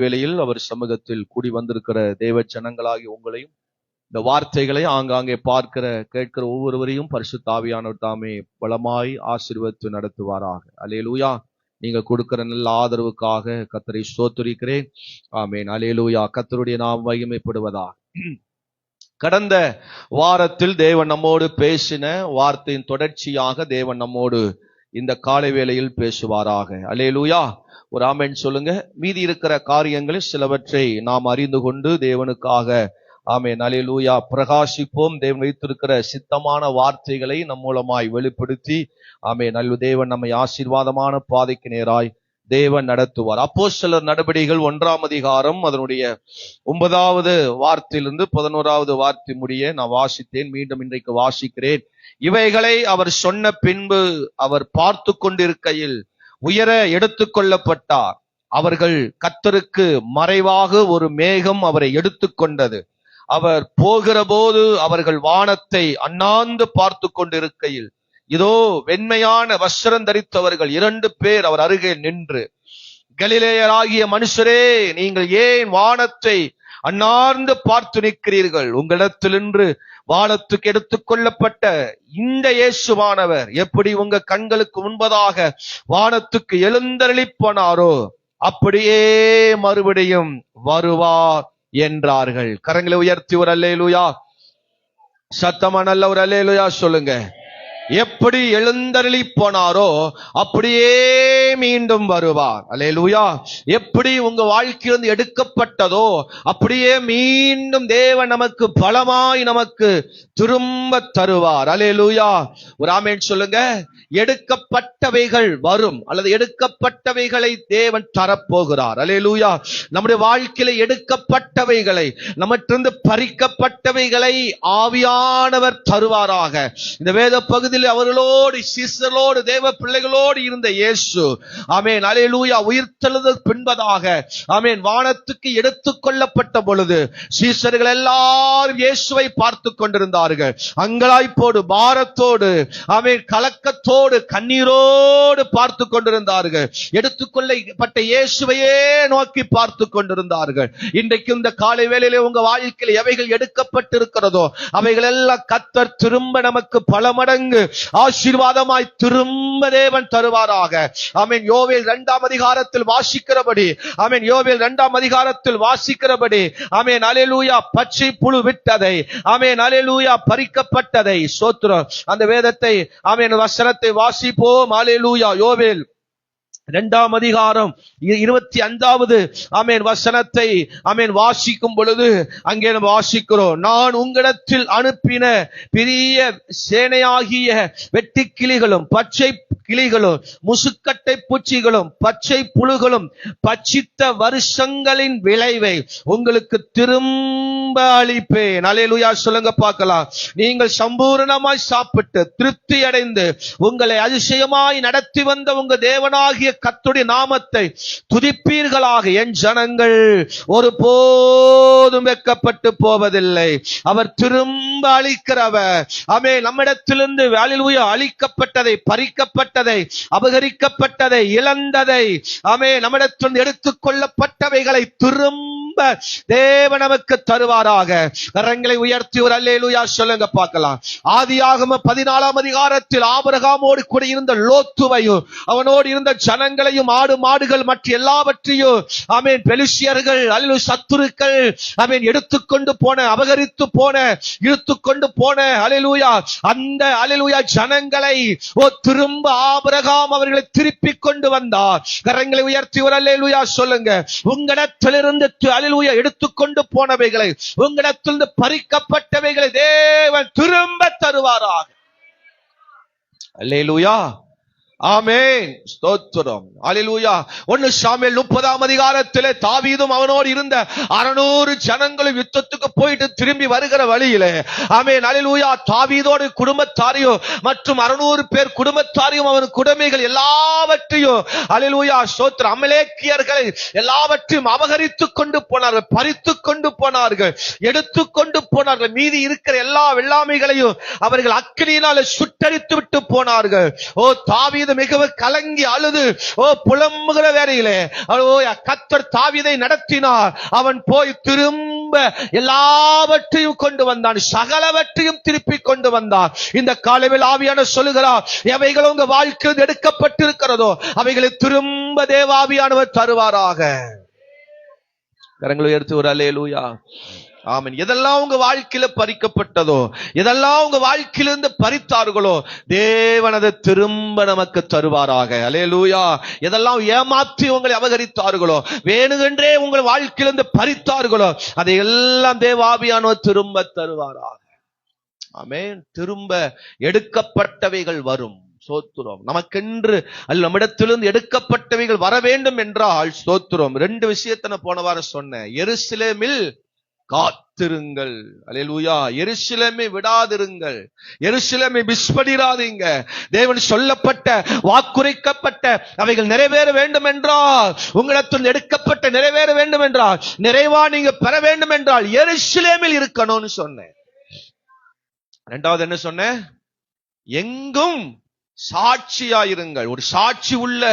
வேளையில் அவர் சமூகத்தில் கூடி வந்திருக்கிற தேவ ஜனங்களாகி உங்களையும் இந்த வார்த்தைகளை ஆங்காங்கே பார்க்கிற கேட்கிற ஒவ்வொருவரையும் பரிசுத்த ஆவியானவர் தாமே பலமாய் ஆசீர்வதித்து நடத்துவாராக. அல்லேலூயா. நீங்க கொடுக்கிற நல்ல ஆதரவுக்காக கர்த்தரை ஸ்தோத்திரிக்கிறேன். ஆமென். அல்லேலூயா. கர்த்தருடைய நாமம் மகிமைப்படுவதாக. கடந்த வாரத்தில் தேவன் நம்மோடு பேசின வார்த்தையின் தொடர்ச்சியாக தேவன் நம்மோடு இந்த காலை வேளையில் பேசுவாராக. அல்லேலூயா. ஒரு ஆமென் சொல்லுங்க. மீதி இருக்கிற காரியங்களில் சிலவற்றை நாம் அறிந்து கொண்டு தேவனுக்காக ஆமென் அல்லேலூயா பிரகாசிப்போம். தேவன் வைத்திருக்கிற சித்தமான வார்த்தைகளை நம் மூலமாய் வெளிப்படுத்தி ஆமென் நல்ல தேவன் நம்மை ஆசீர்வாதமான பாதைக்கு நேராய் தேவன் நடத்துவார். அப்போஸ்தலர் நடபடிகள் 1ஆம் அதிகாரம் அதனுடைய 9வது வார்த்தையிலிருந்து 11வது வார்த்தை முடிய நான் வாசித்தேன். மீண்டும் இன்றைக்கு வாசிக்கிறேன். இவைகளை அவர் சொன்ன பின்பு அவர் பார்த்து கொண்டிருக்கையில் உயர எடுத்துக்கொள்ளப்பட்டார். அவர்கள் கர்த்தருக்கு மறைவாக ஒரு மேகம் அவரை எடுத்துக்கொண்டது. அவர் போகிற போது அவர்கள் வானத்தை அண்ணாந்து பார்த்து கொண்டிருக்கையில் இதோ வெண்மையான வஸ்திரம் தரித்தவர்கள் 2 பேர் அவர் அருகே நின்று, கலிலேயராகிய மனுஷரே, நீங்கள் ஏன் வானத்தை அண்ணாந்து பார்த்து நிற்கிறீர்கள்? உங்களிடத்திலிருந்து வானத்துக்கு எடுத்துக்கொள்ளப்பட்ட இந்த இயேசுவானவர் எப்படி உங்க கண்களுக்கு முன்பதாக வானத்துக்கு எழுந்தருளிப்போனாரோ அப்படியே மறுபடியும் வருவார் என்றார்கள். கரங்களை உயர்த்தி ஒரு அல்லேலூயா, சத்தமா நல்ல ஒரு அல்லேலூயா சொல்லுங்க. எப்படி எழுந்தருளி போனாரோ அப்படியே மீண்டும் வருவார். அல்லேலூயா. எப்படி உங்க வாழ்க்கையிலிருந்து எடுக்கப்பட்டதோ அப்படியே மீண்டும் தேவன் நமக்கு பலமாய் நமக்கு திரும்ப தருவார். அல்லேலூயா. ஒரு ஆமென் சொல்லுங்க. எடுக்கப்பட்டவைகள் வரும் அல்லது எடுக்கப்பட்டவைகளை தேவன் தரப்போகிறார். அல்லேலூயா. நம்முடைய வாழ்க்கையில எடுக்கப்பட்டவைகளை, நம்மிடமிருந்து பறிக்கப்பட்டவைகளை ஆவியானவர் தருவாராக. இந்த வேத பகுதியில் அவர்களோடு சீசர்களோடு தேவ பிள்ளைகளோடு இருந்த இயேசு ஆமென் அல்லேலூயா உயிர்த்தெழுதல் பின்பதாக ஆமென் வானத்துக்கு எடுத்துக்கொள்ளப்பட்ட பொழுது சீசர்கள் எல்லாரும் இயேசுவை பார்த்து கொண்டிருந்தார்கள். அங்கலாய்ப்போடு, பாரத்தோடு, ஆமென் கலக்கத்தோடு, கண்ணீரோடு பார்த்து கொண்டிருந்தார்கள். எடுத்துக்கொள்ளப்பட்ட இயேசுவையே நோக்கி பார்த்து கொண்டிருந்தார்கள். இன்றைக்கு இந்த காலை வேளையிலே உங்க வாழ்க்கையில் எவைகள் எடுக்கப்பட்டிருக்கிறதோ அவைகள் எல்லாம் கர்த்தர் திரும்ப நமக்கு பல மடங்கு ஆசீர்வாதமாய் திரும்ப தேவன் தருவாராக. ஆமென். யோவேல் 2ஆம் அதிகாரத்தில் வாசிக்கிறபடி, ஆமென் யோவேல் 2ஆம் அதிகாரத்தில் வாசிக்கிறபடி, ஆமென் அல்லேலூயா பச்சை புழு விட்டதை, ஆமென் அல்லேலூயா பறிக்கப்பட்டதை ஸ்தோத்திரம். அந்த வேதத்தை ஆமென் வசனத்தை வாசிப்போம். அல்லேலூயா. யோவேல் 2ஆம் அதிகாரம் 25வது ஆமென் வசனத்தை ஆமென் வாசிக்கும் பொழுது அங்கே நம்ம வாசிக்கிறோம். நான் உங்களிடத்தில் அனுப்பின பெரிய சேனையாகிய வெட்டுக்கிளிகளும் பச்சை கிளிகளும் முசுக்கட்டை பூச்சிகளும் பச்சை புழுகளும் பச்சித்த வருஷங்களின் விளைவை உங்களுக்கு திரும்ப அளிப்பேன். அல்லேலூயா சொல்லுங்க பார்க்கலாம். நீங்கள் சம்பூர்ணமாய் சாப்பிட்டு திருப்தி அடைந்து உங்களை அதிசயமாய் நடத்தி வந்த உங்க தேவனாகிய கர்த்தருடைய நாமத்தை துதிப்பீர்களாக. என் ஜனங்கள் ஒருபோதும் வெட்கப்பட்டு போவதில்லை. அவர் திரும்ப அளிக்கிறவர். ஆமென். நம்மிடத்திலிருந்து அல்லேலூயா அளிக்கப்பட்டதை, பறிக்கப்பட்டதை, அபகரிக்கப்பட்டதை, இழந்ததை, ஆமென் நம்மிடத்திலிருந்து எடுத்துக்கொள்ளப்பட்டவைகளை திரும்ப தேவன் நமக்கு தருவாராக. கரங்களை உயர்த்தி ஒரு அல்லேலூயா சொல்லுங்க பார்க்கலாம். ஆதியாகம 14ஆம் அதிகாரத்தில் ஆபிரகாமோடு கூட இருந்த லோத்துவையும் அவனோடு இருந்த ஜனங்களையும், ஆடு மாடுகள் மற்ற எல்லாவற்றையும் ஆமென் பெலிஸ்தியர்கள் அல்லேலூயா சத்துருக்கள் ஆமென் எடுத்துக்கொண்டு போன, அபகரித்து போன, இழுத்துக்கொண்டு போன அல்லேலூயா அந்த அல்லேலூயா ஜனங்களை திரும்ப ஆபிரகாம் அவர்களை திருப்பி கொண்டு வந்தார். கரங்களை உயர்த்தி ஒரு அல்லேலூயா சொல்லுங்க. உங்களிடத்திலிருந்து அல்லேலூயா எடுத்துக்கொண்டு போனவைகளை, உங்களிடத்திலிருந்து பறிக்கப்பட்டவைகளை தேவன் திரும்ப தருவாராக. அல்லேலூயா. ஆமென். ஸ்தோத்திரம். அல்லேலூயா. 1 சாமுவேல் 30ஆம் அதிகாரத்திலே தாவீதும் அவனோடு இருந்த 600 ஜனங்களும் யுத்தத்துக்கு போயிட்டு திரும்பி வருகிற வழியிலே ஆமென் அல்லேலூயா தாவீதோடு குடும்பத்தாரையும் மற்றும் 600 பேர் குடும்பத்தாரையும் அவன் குடமைகள் எல்லாவற்றையும் அல்லேலூயா ஸ்தோத்திரம் அமலேக்கியர்களை எல்லாவற்றையும் அபகரித்துக் கொண்டு போனார்கள், பறித்துக் கொண்டு போனார்கள், எடுத்துக்கொண்டு போனார்கள். மீதி இருக்கிற எல்லா வெள்ளாமைகளையும் அவர்கள் அக்கினியினால சுட்டரித்து விட்டு போனார்கள். ஓ தாவீது தாவீது மிகவும் கலங்கி அழுது புலம்புகிற வேளையிலே கர்த்தர் தாவீதை நடத்தினார். அவன் போய் திரும்ப எல்லாவற்றையும் கொண்டு வந்தான், சகலவற்றையும் திருப்பி கொண்டு வந்தான். இந்த காலையில் ஆவியான சொல்லுகிறார், எவைகள் உங்க வாழ்க்கையில் எடுக்கப்பட்டிருக்கிறதோ அவைகளை திரும்ப தேவாவியானவர் தருவாராக. கரங்களை உயர்த்தி ஒரு அல்லேலூயா. ஆமென். எதெல்லாம் உங்க வாழ்க்கையில பறிக்கப்பட்டதோ, எதெல்லாம் உங்க வாழ்க்கையிலிருந்து பறித்தார்களோ தேவன் அதை திரும்ப நமக்கு தருவாராக. அல்லேலூயா. எதெல்லாம் ஏமாற்றி உங்களை அபகரித்தார்களோ, வேணுமென்றே உங்கள் வாழ்க்கையிலிருந்து பறித்தார்களோ அதை எல்லாம் தேவாவியானவர் திரும்ப தருவாராக. ஆமென். திரும்ப எடுக்கப்பட்டவைகள் வரும். ஸ்தோத்திரம். நமக்கென்று அல்ல, நம்மிடத்திலிருந்து எடுக்கப்பட்டவைகள் வர வேண்டும் என்றால் ஸ்தோத்திரம். 2 விஷயத்தை நான் போன வாரம் சொன்னேன். எருசலேமில் காத்திருங்கள். அல்லேலூயா. எருசலேமை விடாதிருங்கள், எருசலேமை விஸ்படிராதீங்க. தேவன் சொல்லப்பட்ட வாக்குரைக்கப்பட்ட அவைகள் நிறைவேற வேண்டும் என்றால், உங்களிடத்தில் எடுக்கப்பட்ட நிறைவேற வேண்டும் என்றால், நிறைவா நீங்க பெற வேண்டும் என்றால் எருசலேமில் இருக்கணும்னு சொன்னேன். 2வது என்ன சொன்னேன்? எங்கும் சாட்சியாயிருங்கள். ஒரு சாட்சி உள்ள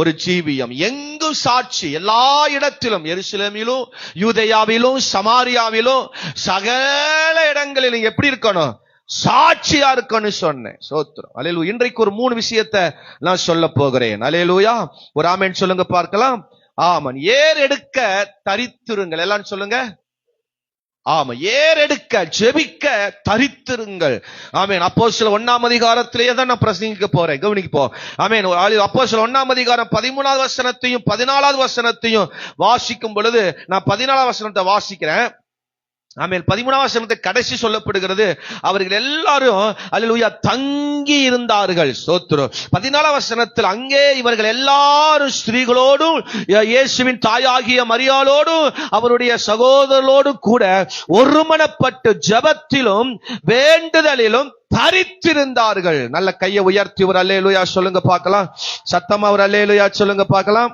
ஒரு ஜீவியம், எங்கும் சாட்சி, எல்லா இடத்திலும், எருசலேமிலும் யூதேயாவிலும் சமாரியாவிலும் சகல இடங்களிலும் எப்படி இருக்கணும்? சாட்சியா இருக்கணும் சொன்னேன். ஸ்தோத்திரம். அல்லேலூயா. இன்றைக்கு ஒரு 3 விஷயத்தை நான் சொல்ல போகிறேன். அல்லேலூயா. ஒரு ஆமென் சொல்லுங்க பார்க்கலாம். ஆமன். ஏறெடுக்க தரித்திருங்கள். எல்லாம் சொல்லுங்க. ஆமா. ஏறெடுக்க, ஜெபிக்க தரித்திருங்கள். ஆமென். அப்போஸ்தலர் 1ஆம் அதிகாரத்திலேயே தான் நான் பிரசங்கிக்க போறேன். கவனிக்க போ. ஆமென். அப்போஸ்தலர் 1ஆம் அதிகாரம் 13வது வசனத்தையும் 14வது வசனத்தையும் வாசிக்கும் பொழுது, நான் 14வது வசனத்தை வாசிக்கிறேன். ஆமென். 13வது வசனத்தை கடைசி சொல்லப்படுகிறது, அவர்கள் எல்லாரும் அல்லேலூயா தங்கி இருந்தார்கள். ஸ்தோத்திரம். 14வது வசனத்தில் அங்கே இவர்கள் எல்லாரும் ஸ்திரீகளோடும் இயேசுவின் தாயாகிய மரியாளோடும் அவருடைய சகோதரர்களோடும் கூட ஒருமனப்பட்டு ஜெபத்திலும் வேண்டுதலிலும் தரித்திருந்தார்கள். நல்ல கையை உயர்த்தி ஒரு அல்லேலூயா சொல்லுங்க பார்க்கலாம். சத்தமா ஒரு அல்லேலூயா சொல்லுங்க பார்க்கலாம்.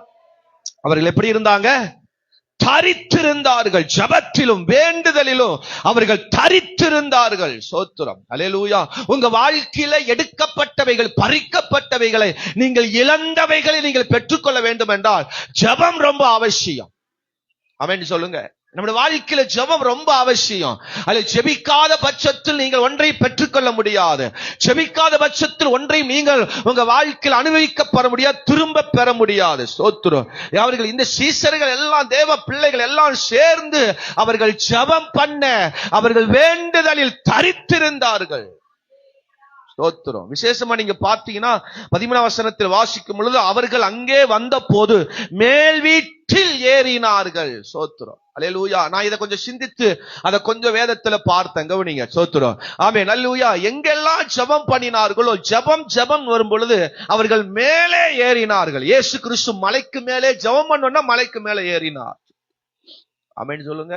அவர்கள் எப்படி இருந்தாங்க? தரித்திருந்தார்கள். ஜெபத்திலும் வேண்டுதலிலும் அவர்கள் தரித்திருந்தார்கள். ஸ்தோத்திரம். அல்லேலூயா. உங்க வாழ்க்கையில எடுக்கப்பட்டவைகள், பறிக்கப்பட்டவைகளை, நீங்கள் இழந்தவைகளை நீங்கள் பெற்றுக்கொள்ள வேண்டும் என்றால் ஜெபம் ரொம்ப அவசியம். ஆமென் சொல்லுங்க. நம்முடைய வாழ்க்கையில ஜெபம் ரொம்ப அவசியம். அல்ல, ஜெபிக்காத பட்சத்தில் நீங்கள் ஒன்றை பெற்றுக்கொள்ள முடியாது. ஜெபிக்காத பட்சத்தில் ஒன்றை நீங்கள் உங்க வாழ்க்கையில் அனுபவிக்கப்பட முடியாது, திரும்ப பெற முடியாது. ஸ்தோத்திரம். அவர்கள் இந்த சீசர்கள் எல்லாம், தேவ பிள்ளைகள் எல்லாம் சேர்ந்து அவர்கள் ஜெபம் பண்ண, அவர்கள் வேண்டுதலில் தரித்திருந்தார்கள். ஸ்தோத்திரம். விசேஷமா நீங்க பார்த்தீங்கன்னா 13ஆம் வசனத்தில் வாசிக்கும் பொழுது, அவர்கள் அங்கே வந்த போது மேல் வீட்டில் ஏறினார்கள். ஸ்தோத்திரம். அல்லேலூயா. நான் இதை கொஞ்சம் சிந்தித்து அதை கொஞ்சம் வேதத்துல பார்த்தேன். கவனிங்க. ஸ்தோத்திரம். ஆமென். அல்லேலூயா. எங்கெல்லாம் ஜெபம் பண்ணினார்களோ, ஜெபம் வரும் பொழுது அவர்கள் மேலே ஏறினார்கள். இயேசு கிறிஸ்து மலைக்கு மேலே ஜெபம் பண்ணோம்னா மலைக்கு மேலே ஏறினார். ஆமென் சொல்லுங்க.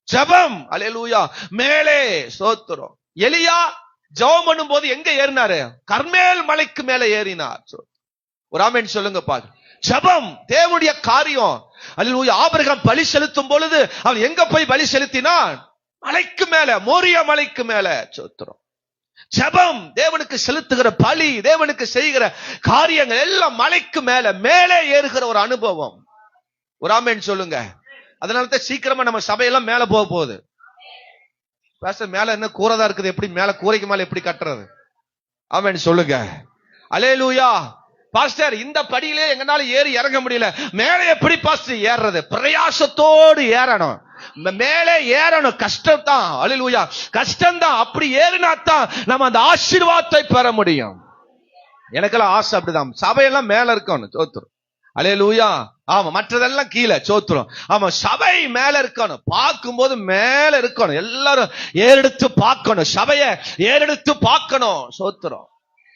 ஜெபம். அல்லேலூயா. மேலே. ஸ்தோத்திரம். எலியா ஜெபம் பண்ணும் போது எங்க ஏறினாரு? கர்மேல் மலைக்கு மேல ஏறினார். ஒரு ஆமென் சொல்லுங்க பாரு. ஜெபம் தேவனுடைய காரியம். அல்லேலூயா. ஆபிரகாம் பலி செலுத்தும் பொழுது அவன் எங்க போய் பலி செலுத்தினான்? மலைக்கு மேல, மோரியா மலைக்கு மேல. ஸ்தோத்திரம். ஜெபம் தேவனுக்கு செலுத்துகிற பலி, தேவனுக்கு செய்கிற காரியங்கள் எல்லாம் மலைக்கு மேல, மேலே ஏறுகிற ஒரு அனுபவம். ஒரு ஆமென் சொல்லுங்க. அதனாலதான் சீக்கிரமா நம்ம சபையெல்லாம் மேல போக போகுது. மேல என்ன கூறதா இருக்குது, எப்படி மேல கூரைக்கு மேல எப்படி கட்டுறது? ஆமென் சொல்லுங்க. அல்லேலூயா. பாஸ்டர், இந்த படியிலே எங்கனால ஏறி இறங்க முடியல, மேலே எப்படி பாஸ்டர் ஏறது? பிரயாசத்தோடு ஏறணும். மேலே ஏறணும். கஷ்டம் தான். அல்லேலூயா. கஷ்டம் தான். அப்படி ஏறினா தான் நம்ம அந்த ஆசீர்வாதத்தை பெற முடியும். எனக்கெல்லாம் ஆசை அப்படிதான், சபையெல்லாம் மேல இருக்கணும். சோத்திரம். அல்லேலூயா. ஆமா. மற்றதெல்லாம் கீழே. சோத்திரம். ஆமா. சபை மேல இருக்கணும். பார்க்கும்போது மேல இருக்கணும். எல்லாரும் ஏறெடுத்து பார்க்கணும். சபையை ஏறெடுத்து பார்க்கணும். சோத்திரம்.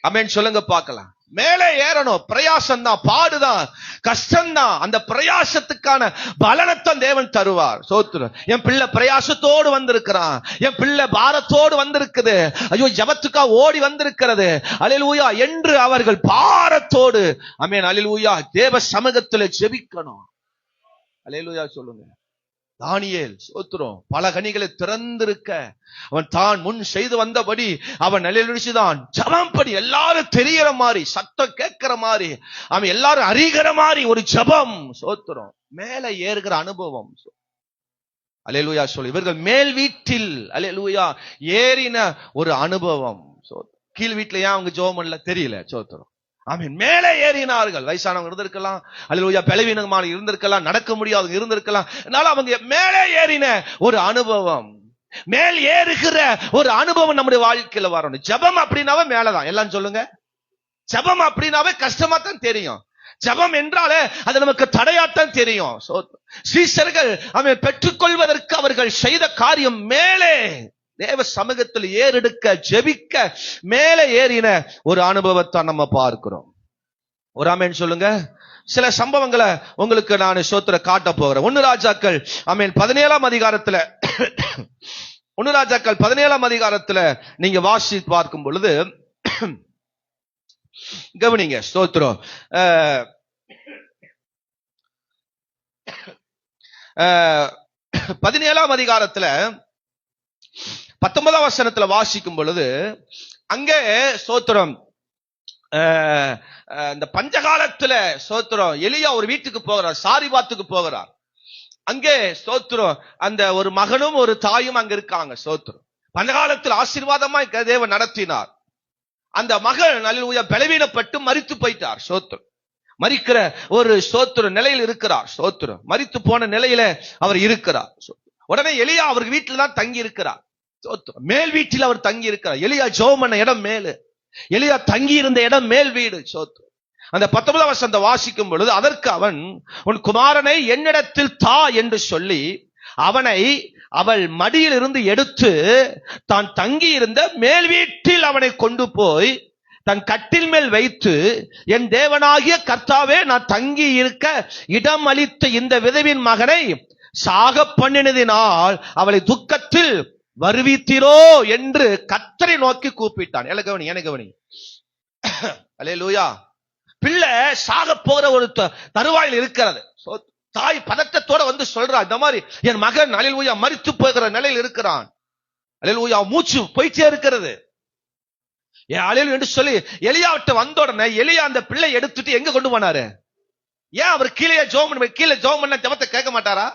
ஆமென் சொல்லுங்க பார்க்கலாம். மேலே ஏறணும். பிரயாசம் தான், பாடுதான், கஷ்டம்தான். அந்த பிரயாசத்துக்கான பலனத்தான் தேவன் தருவார். சோத்திரம். என் பிள்ளை பிரயாசத்தோடு வந்திருக்கிறான், என் பிள்ளை பாரத்தோடு வந்திருக்குது, ஐயோ ஜெபத்துக்கா ஓடி வந்திருக்கிறது, அல்லேலூயா என்று அவர்கள் பாரத்தோடு, ஆமென் அல்லேலூயா, தேவ சமூகத்தில் ஜெபிக்கணும். அல்லேலூயா சொல்லுங்க. தானியேல் சோத்திரம் பல கனிகளை திறந்திருக்க அவன் தான் முன் செய்து வந்தபடி அவன் நிலையில்தான் ஜபம் பண்ணி எல்லாரும் தெரியற மாதிரி, சத்தம் கேட்கிற மாதிரி, அவன் எல்லாரும் அறிகிற மாதிரி ஒரு ஜபம். சோத்திரம் மேல ஏறுகிற அனுபவம். அல்லேலூயா சொல்லு. இவர்கள் மேல் வீட்டில் அல்லேலூயா ஏறின ஒரு அனுபவம். கீழ் வீட்டுல ஏன் அவங்க ஜெபம் பண்ணல தெரியல. சோத்திரம் ஆமென். மேலே ஏறினார்கள். வயசானவங்க இருந்திருக்கலாம், அல்லேலூயா பலவீனமான இருந்திருக்கலாம், நடக்க முடியாதவங்க இருந்திருக்கலாம். அதனால அவங்க மேலே ஏறின ஒரு அனுபவம், மேல் ஏறுகிற ஒரு அனுபவம் நம்முடைய வாழ்க்கையில வரணும். ஜெபம் அப்படின்னாவே மேலதான். எல்லாம் சொல்லுங்க. ஜெபம் அப்படின்னாவே கஷ்டமா தான் தெரியும். ஜெபம் என்றாலே அது நமக்கு தடையாத்தான் தெரியும். சீஷர்கள் அவன் பெற்றுக்கொள்வதற்கு அவர்கள் செய்த காரியம் மேலே தேவ சமூகத்தில் ஏறெடுக்க ஜெபிக்க மேலே ஏறின ஒரு அனுபவத்தை நம்ம பார்க்கிறோம். ஒரு ஆமென் சொல்லுங்க. சில சம்பவங்களை உங்களுக்கு நான் சோத்திர காட்ட போகிறேன். 1 ராஜாக்கள் 17ஆம் அதிகாரத்துல 1 ராஜாக்கள் 17ஆம் அதிகாரத்துல நீங்க வாசி பார்க்கும் பொழுது கவனிங்க. ஸ்தோத்திரம். 17ஆம் அதிகாரத்துல 19ஆம் வசனத்துல வாசிக்கும் பொழுது அங்கே ஸ்தோத்திரம் இந்த பஞ்சகாலத்துல ஸ்தோத்திரம் எலியா ஒரு வீட்டுக்கு போகிறார், சாரிபாத்துக்கு போகிறார். அங்கே ஸ்தோத்திரம் அந்த ஒரு மகனும் ஒரு தாயும் அங்க இருக்காங்க. ஸ்தோத்திரம் பஞ்சகாலத்தில் ஆசீர்வாதமா தேவன் நடத்தினார். அந்த மகள் அல்லேலூயா பலவீனப்பட்டு மரித்து போயிட்டார். ஸ்தோத்திரம் மரிக்கிற ஒரு ஸ்தோத்திர நிலையில் இருக்கிறார். ஸ்தோத்திரம் மரித்து போன நிலையில அவர் இருக்கிறார். உடனே எலியா அவர் வீட்டில் தான் தங்கி இருக்கிறார். மேல் வீட்டில் அவர் தங்கி இருக்கிறார். எலியா ஜெபம் பண்ண இடம் மேலு, எலியா தங்கி இருந்த இடம் மேல் வீடு. ஸ்தோத்திரம். அந்த 19ஆம் வசனத்தை வாசிக்கும் பொழுது அதற்கு அவன் உன் குமாரனை என்னிடத்தில் தா என்று சொல்லி அவனை அவள் மடியில் இருந்து எடுத்து தான் தங்கி இருந்த மேல் வீட்டில் அவனை கொண்டு போய் தன் கட்டில் மேல் வைத்து, என் தேவனாகிய கர்த்தாவே, நான் தங்கி இருக்க இடம் அளித்த இந்த விதவின் மகனை சாக பண்ணினதினால் அவளை துக்கத்தில் வருவித்தீரோ என்று கர்த்தரை நோக்கி கூப்பிட்டான். கவனி. அல்லேலூயா. பிள்ளை சாக போற ஒரு தருவாயில் இருக்கிறது. தாய் பதட்டத்தோட வந்து சொல்றா, இந்த மாதிரி என் மகன் அல்லேலூயா மரித்து போகிற நிலையில் இருக்கிறான். அல்லேலூயா மூச்சு போயிட்டே இருக்கிறது என்று சொல்லி எலியாவிட்ட வந்த உடனே எலியா அந்த பிள்ளை எடுத்துட்டு எங்க கொண்டு போனாரு? ஏன் அவர் கீழே ஜெபம் பண்ண ஜெபத்தை கேட்க மாட்டாரா?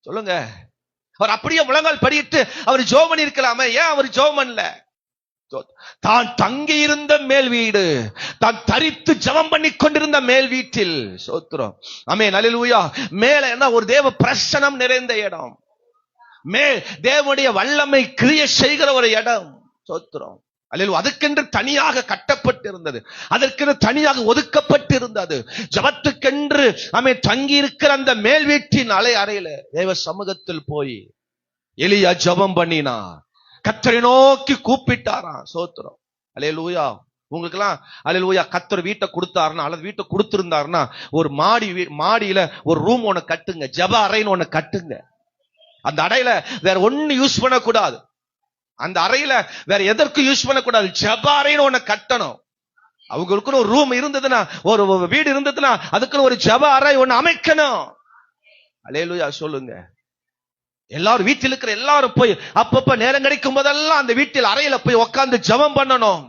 சொல்லுங்க. அவர் அப்படியே முழங்கால் படியிட்டு அவர் ஜெபம் பண்ணி இருக்கலாமே, ஏன் அவர் ஜெபம் பண்ணல? தான் தங்கி இருந்த மேல் வீடு, தான் தரித்து ஜெபம் பண்ணி கொண்டிருந்த மேல் வீட்டில். சோத்திரம் ஆமென் அல்லேலூயா. மேல என்ன ஒரு தேவ பிரசன்னம் நிறைந்த இடம், மேல் தேவனுடைய வல்லமை கிரியை செய்கிற ஒரு இடம். சோத்திரம் அல்லேலூயா. அதுக்கென்று தனியாக கட்டப்பட்டிருந்தது, அதற்கென்று தனியாக ஒதுக்கப்பட்டிருந்தது. ஜபத்துக்கென்று அவன் தங்கி இருக்கிற அந்த மேல் வீட்டின் அறையில தேவ சமூகத்தில் போய் எலியா ஜபம் பண்ணினா, கர்த்தரை நோக்கி கூப்பிட்டாராம். சோத்திரம் அல்லேலூயா. உங்களுக்கு எல்லாம் அல்லேலூயா கர்த்தர் வீட்டை கொடுத்தாருன்னா அல்லது வீட்டை கொடுத்திருந்தாருன்னா ஒரு மாடியில ஒரு ரூம் ஒண்ணு கட்டுங்க, ஜப அறைன்னு ஒண்ணு கட்டுங்க. அந்த அறையில வேற ஒண்ணு யூஸ் பண்ணக்கூடாது. அந்த அறையில வேற எதற்கும் யூஸ் பண்ணக்கூடாது. ஜப அறைன்னு ஒண்ணு கட்டணும். அவங்களுக்குன்னு ஒரு ரூம் இருந்ததுன்னா, ஒரு வீடு இருந்ததுன்னா அதுக்குன்னு ஒரு ஜப அறை ஒண்ணு அமைக்கணும். அல்லேலூயா சொல்லுங்க. எல்லாரும் வீட்டில் இருக்கிற எல்லாரும் போய் அப்பப்ப நேரம் கிடைக்கும் போதெல்லாம் அந்த வீட்டில் அறையில போய் உட்கார்ந்து ஜபம் பண்ணணும்.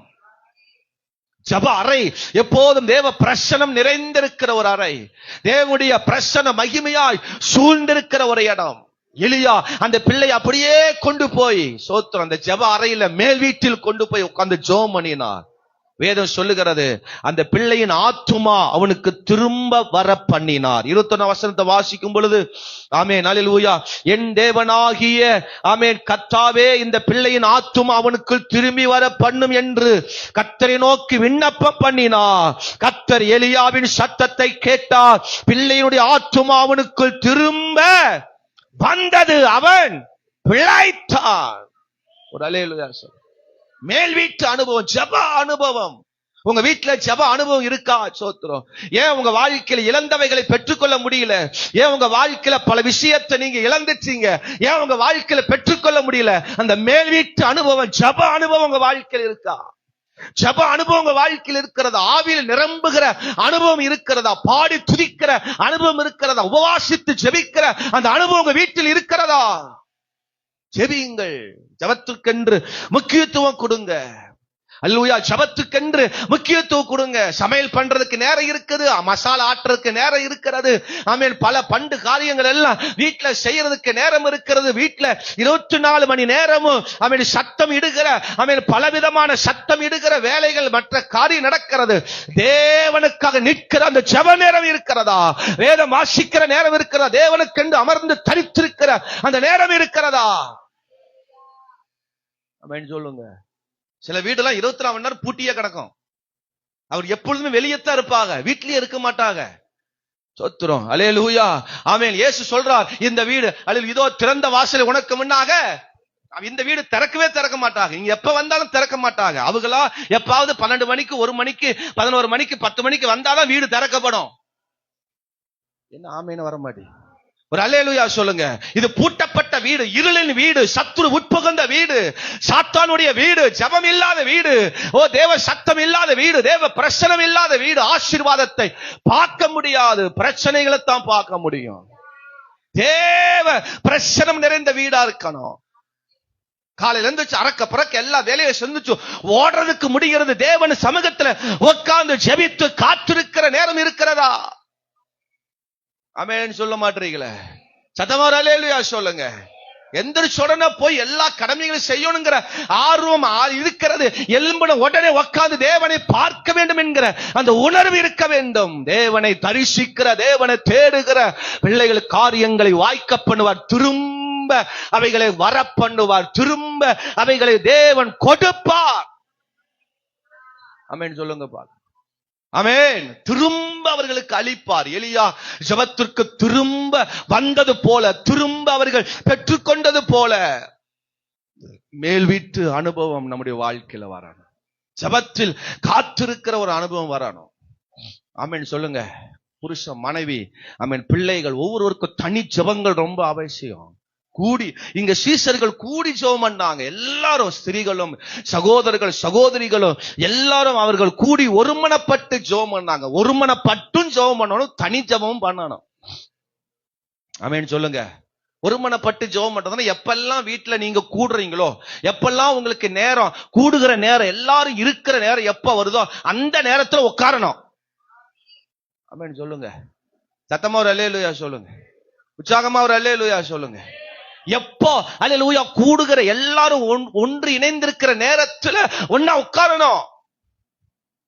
ஜப அறை எப்போதும் தேவ பிரசன்னம் நிறைந்திருக்கிற ஒரு அறை, தேவனுடைய பிரசன்ன மகிமையாய் சூழ்ந்திருக்கிற ஒரு இடம். எலியா அந்த பிள்ளை அப்படியே கொண்டு போய் சோத்திரம் அந்த ஜப அறையில மேல் வீட்டில் கொண்டு போய் உட்கார்ந்து ஜெபம் பண்ணினார். வேதம் சொல்லுகிறது அந்த பிள்ளையின் ஆத்துமா அவனுக்கு திரும்ப வர பண்ணினார். 21ஆம் வசனத்தை வாசிக்கும் பொழுது ஆமென் அல்லேலூயா, என் தேவனாகிய ஆமென் கர்த்தாவே, இந்த பிள்ளையின் ஆத்துமா அவனுக்கு திரும்பி வர பண்ணும் என்று கர்த்தரை நோக்கி விண்ணப்பம் பண்ணினார். கர்த்தர் எலியாவின் சத்தத்தை கேட்டார். பிள்ளையினுடைய ஆத்துமா அவனுக்குள் திரும்ப வந்தது, அவன் பிழைத்தான். ஒரு அல்லேலூயா சொல். மேல் வீட்டு அனுபவம், ஜப அனுபவம். உங்க வீட்டுல ஜப அனுபவம் இருக்கா? சோத்திரம். ஏன் உங்க வாழ்க்கையில இழந்தவைகளை பெற்றுக்கொள்ள முடியல? ஏன் உங்க வாழ்க்கையில பல விஷயத்தை நீங்க இழந்துட்டீங்க? ஏன் உங்க வாழ்க்கையில பெற்றுக்கொள்ள முடியல? அந்த மேல் வீட்டு அனுபவம், ஜப அனுபவம் உங்க வாழ்க்கையில இருக்கா? ஜப அனுபவம் உங்க வாழ்க்கையில் இருக்கிறதா? ஆவியில் நிரம்புகிற அனுபவம் இருக்கிறதா? பாடி துதிக்கிற அனுபவம் இருக்கிறதா? உபவாசித்து ஜெபிக்கிற அந்த அனுபவம் உங்க வீட்டில் இருக்கிறதா? ஜெபியுங்கள். ஜபத்துக்கென்று முக்கியத்துவம் கொடுங்க. அல்லேலூயா. ஜபத்துக்கென்று முக்கியத்துவம் கொடுங்க. சமையல் பண்றதுக்கு நேரம் இருக்குது, மசாலா ஆட்டுறதுக்கு நேரம் இருக்கிறது. ஆமென். பல பண்டு காரியங்கள் எல்லாம் வீட்டுல செய்யறதுக்கு நேரம் இருக்கிறது. வீட்டுல 24 மணி நேரமும் ஆமென் சத்தம் இடுகிற ஆமென் பலவிதமான சத்தம் இடுகிற வேலைகள் மற்ற காரியம் நடக்கிறது. தேவனுக்காக நிற்கிற அந்த ஜெப நேரம் இருக்கிறதா? வேதம் வாசிக்கிற நேரம் இருக்கிறதா? தேவனுக்கென்று அமர்ந்து தரித்திருக்கிற அந்த நேரம் இருக்கிறதா? ஆமென் சொல்லுங்க. சில வீடெல்லாம் 24 மணி நேரம் பூட்டியே கிடக்கும். அவர் எப்பொழுதுமே வெளியத்தான் இருப்பாங்க, வீட்டிலேயே இருக்க மாட்டாங்க. சொத்துறோம். அல்லேலூயா. ஆமென். இயேசு சொல்றார், இந்த வீடு இதோ திறந்த வாசல் உனக்கு முன்னாக. இந்த வீடு திறக்க மாட்டாங்க. இங்க எப்ப வந்தாலும் திறக்க மாட்டாங்க. அவங்களா எப்பாவது 12 மணிக்கு 1 மணிக்கு 11 மணிக்கு 10 மணிக்கு வந்தாதான் வீடு திறக்கப்படும். என்ன ஆமேன்னு வர மாட்டேன். ஒரு அல்லேலூயா சொல்லுங்க. இது பூட்டப்பட்ட வீடு, இருளின் வீடு, சத்துரு உட்புகுந்த வீடு, சாத்தானுடைய வீடு, ஜெபம் இல்லாத வீடு, தேவ சத்தம் இல்லாத வீடு, தேவ பிரசனம் இல்லாத வீடு. ஆசீர்வாதத்தை பார்க்க முடியாது, பிரச்சனைகளை தான் பார்க்க முடியும். தேவ பிரசனம் நிறைந்த வீடா இருக்கணும். காலையில இருந்துச்சு அறக்க பறக்க எல்லா வேலையை செஞ்சுச்சு ஓடுறதுக்கு முடிகிறது. தேவன் சமூகத்துல உட்கார்ந்து ஜெபித்து காத்திருக்கிற நேரம் இருக்கிறதா? ஆமென் சொல்ல மாட்டீங்களே. சத்தமா அல்லேலூயா சொல்லுங்க. எந்திரிச்ச உடனே போய் எல்லா கடமைகளையும் செய்யணுங்கிற ஆர்வம் இருக்கிறது. எலும்புன உடனே உட்கார்ந்து தேவனை பார்க்க வேண்டும் என்கிற அந்த உணர்வு இருக்க வேண்டும். தேவனை தரிசிக்கிற, தேவனை தேடுகிற பிள்ளைகள் காரியங்களை வாய்க்க பண்ணுவார். திரும்ப அவைகளை வர பண்ணுவார். திரும்ப அவைகளை தேவன் கொடுப்பார். ஆமென் சொல்லுங்க பாருங்க. ஆமென். திரும்ப அவர்களுக்கு அளிப்பார். எலியா ஜெபத்திற்கு திரும்ப வந்தது போல, திரும்ப அவர்கள் பெற்றுக்கொண்டது போல மேல் வீட்டு அனுபவம் நம்முடைய வாழ்க்கையில வரணும். ஜெபத்தில் காத்திருக்கிற ஒரு அனுபவம் வரணும். ஆமென் சொல்லுங்க. புருஷன், மனைவி, ஆமென் பிள்ளைகள் ஒவ்வொருவருக்கும் தனி ஜெபங்கள் ரொம்ப அவசியம். கூடி இங்க சீசர்கள் கூடி ஜெபம் பண்ணாங்க. எல்லாரும் ஸ்திரீகளும் சகோதரர்கள் சகோதரிகளும் எல்லாரும் அவர்கள் கூடி ஒருமனப்பட்டு ஜெபம் பண்ணாங்க. ஒருமனப்பட்டும் ஜெபம் பண்ணணும், தனி ஜெபமும் பண்ணணும். ஆமென் சொல்லுங்க. ஒருமனப்பட்டு ஜெபம் பண்றதுன்னா எப்பெல்லாம் வீட்டுல நீங்க கூடுறீங்களோ, எப்பெல்லாம் உங்களுக்கு நேரம் கூடுகிற நேரம், எல்லாரும் இருக்கிற நேரம் எப்ப வருதோ அந்த நேரத்துல உட்காரணும். ஆமென் சொல்லுங்க. சத்தமா ஒரு அல்லேலூயா சொல்லுங்க. உற்சாகமா ஒரு அல்லேலூயா சொல்லுங்க. எப்போ அல்லேலூயா கூடுகிற எல்லாரும் ஒன்று இணைந்திருக்கிற நேரத்துல ஒன்னா உட்காரணும்.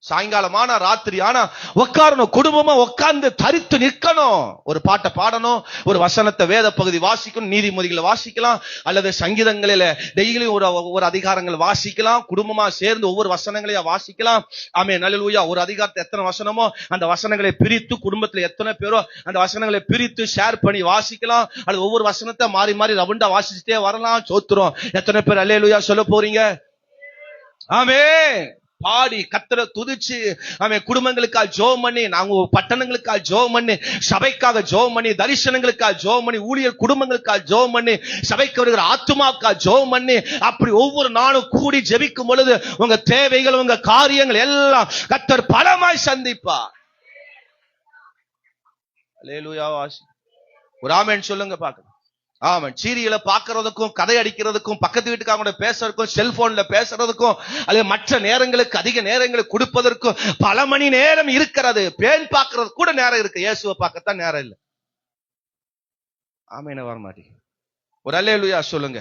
சாயங்காலம் ஆனா ராத்திரி ஆனா உட்காரணும். குடும்பமா உட்கார்ந்து தரித்து நிற்கணும். ஒரு பாட்டை பாடணும், ஒரு வசனத்தை வேத பகுதி வாசிக்கணும், நீதிமொழிகளை வாசிக்கலாம், அல்லது சங்கீதங்களில டெய்லியும் ஒரு அதிகாரங்கள் வாசிக்கலாம். குடும்பமா சேர்ந்து ஒவ்வொரு வசனங்களையும் வாசிக்கலாம். ஆமென் அல்லேலூயா. ஒரு அதிகாரத்தை எத்தனை வசனமோ அந்த வசனங்களை பிரித்து, குடும்பத்துல எத்தனை பேரோ அந்த வசனங்களை பிரித்து ஷேர் பண்ணி வாசிக்கலாம். அல்லது ஒவ்வொரு வசனத்தை மாறி மாறி ரவுண்டா வாசிச்சுட்டே வரலாம். சோத்துறோம். எத்தனை பேர் அல்லேலூயா சொல்ல போறீங்க? ஆமென். பாடி கர்த்தரை துதிச்சு அவன் குடும்பங்களுக்காக ஜெபம் பண்ணி, நாங்க பட்டணங்களுக்காக ஜெபம் பண்ணி, சபைக்காக ஜெபம் பண்ணி, தரிசனங்களுக்காக ஜெபம் பண்ணி, ஊழியர் குடும்பங்களுக்காக ஜெபம் பண்ணி, சபைக்கு வருகிற ஆத்துமாக்காக ஜெபம் பண்ணி, அப்படி ஒவ்வொரு நாளும் கூடி ஜெபிக்கும் பொழுது உங்க தேவைகள், உங்க காரியங்கள் எல்லாம் கர்த்தர் பலமாய் சந்திப்பார். அல்லேலூயா. ஒரு ஆமென் சொல்லுங்க பாக்கலாம். ஆமா. சீரியலை பாக்குறதுக்கும், கதை அடிக்கிறதுக்கும், பக்கத்து வீட்டுக்காக பேசுறதுக்கும், செல்போன்ல பேசுறதுக்கும், அல்லது மற்ற நேரங்களுக்கு அதிக நேரங்களை கொடுப்பதற்கும் பல மணி நேரம் இருக்கிறது. பேன் பாக்குறது கூட நேரம் இருக்கு, இயேசுவை பார்க்கத்தான் நேரம் இல்லை. ஆமென் வர மாட்டீங்க. ஒரு அல்லேலூயா சொல்லுங்க.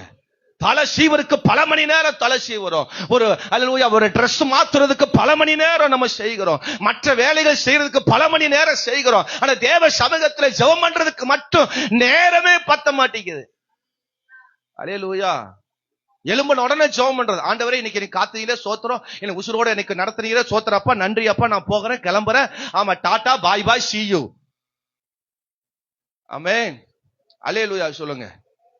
தலை சீவருக்கு பல மணி நேரம் தலை சீவரும். ஒரு அல்லேலூயா ஒரு Dress மாத்துறதுக்கு பல மணி நேரம் நம்ம செய்கிறோம். மற்ற வேலைகள் செய்யறதுக்கு பல மணி நேரம் செய்கிறோம். ஆனா தேவ சமூகத்துல ஜெபம் பண்றதுக்கு மட்டும் நேரமே பத்த மாட்டேங்குது. அல்லேலூயா. எலும்புன உடனே ஜெபம் பண்றது. ஆண்டவரே இன்னைக்கு எனக்கு காத்தீங்களே சோத்திரம், எனக்கு உசுரோட எனக்கு நடத்துறீங்களே சோத்திரப்பா, நன்றி அப்பா, நான் போகிறேன், கிளம்புறேன். ஆமா, டாடா பாய் பாய், see you. ஆமென். அல்லேலூயா சொல்லுங்க.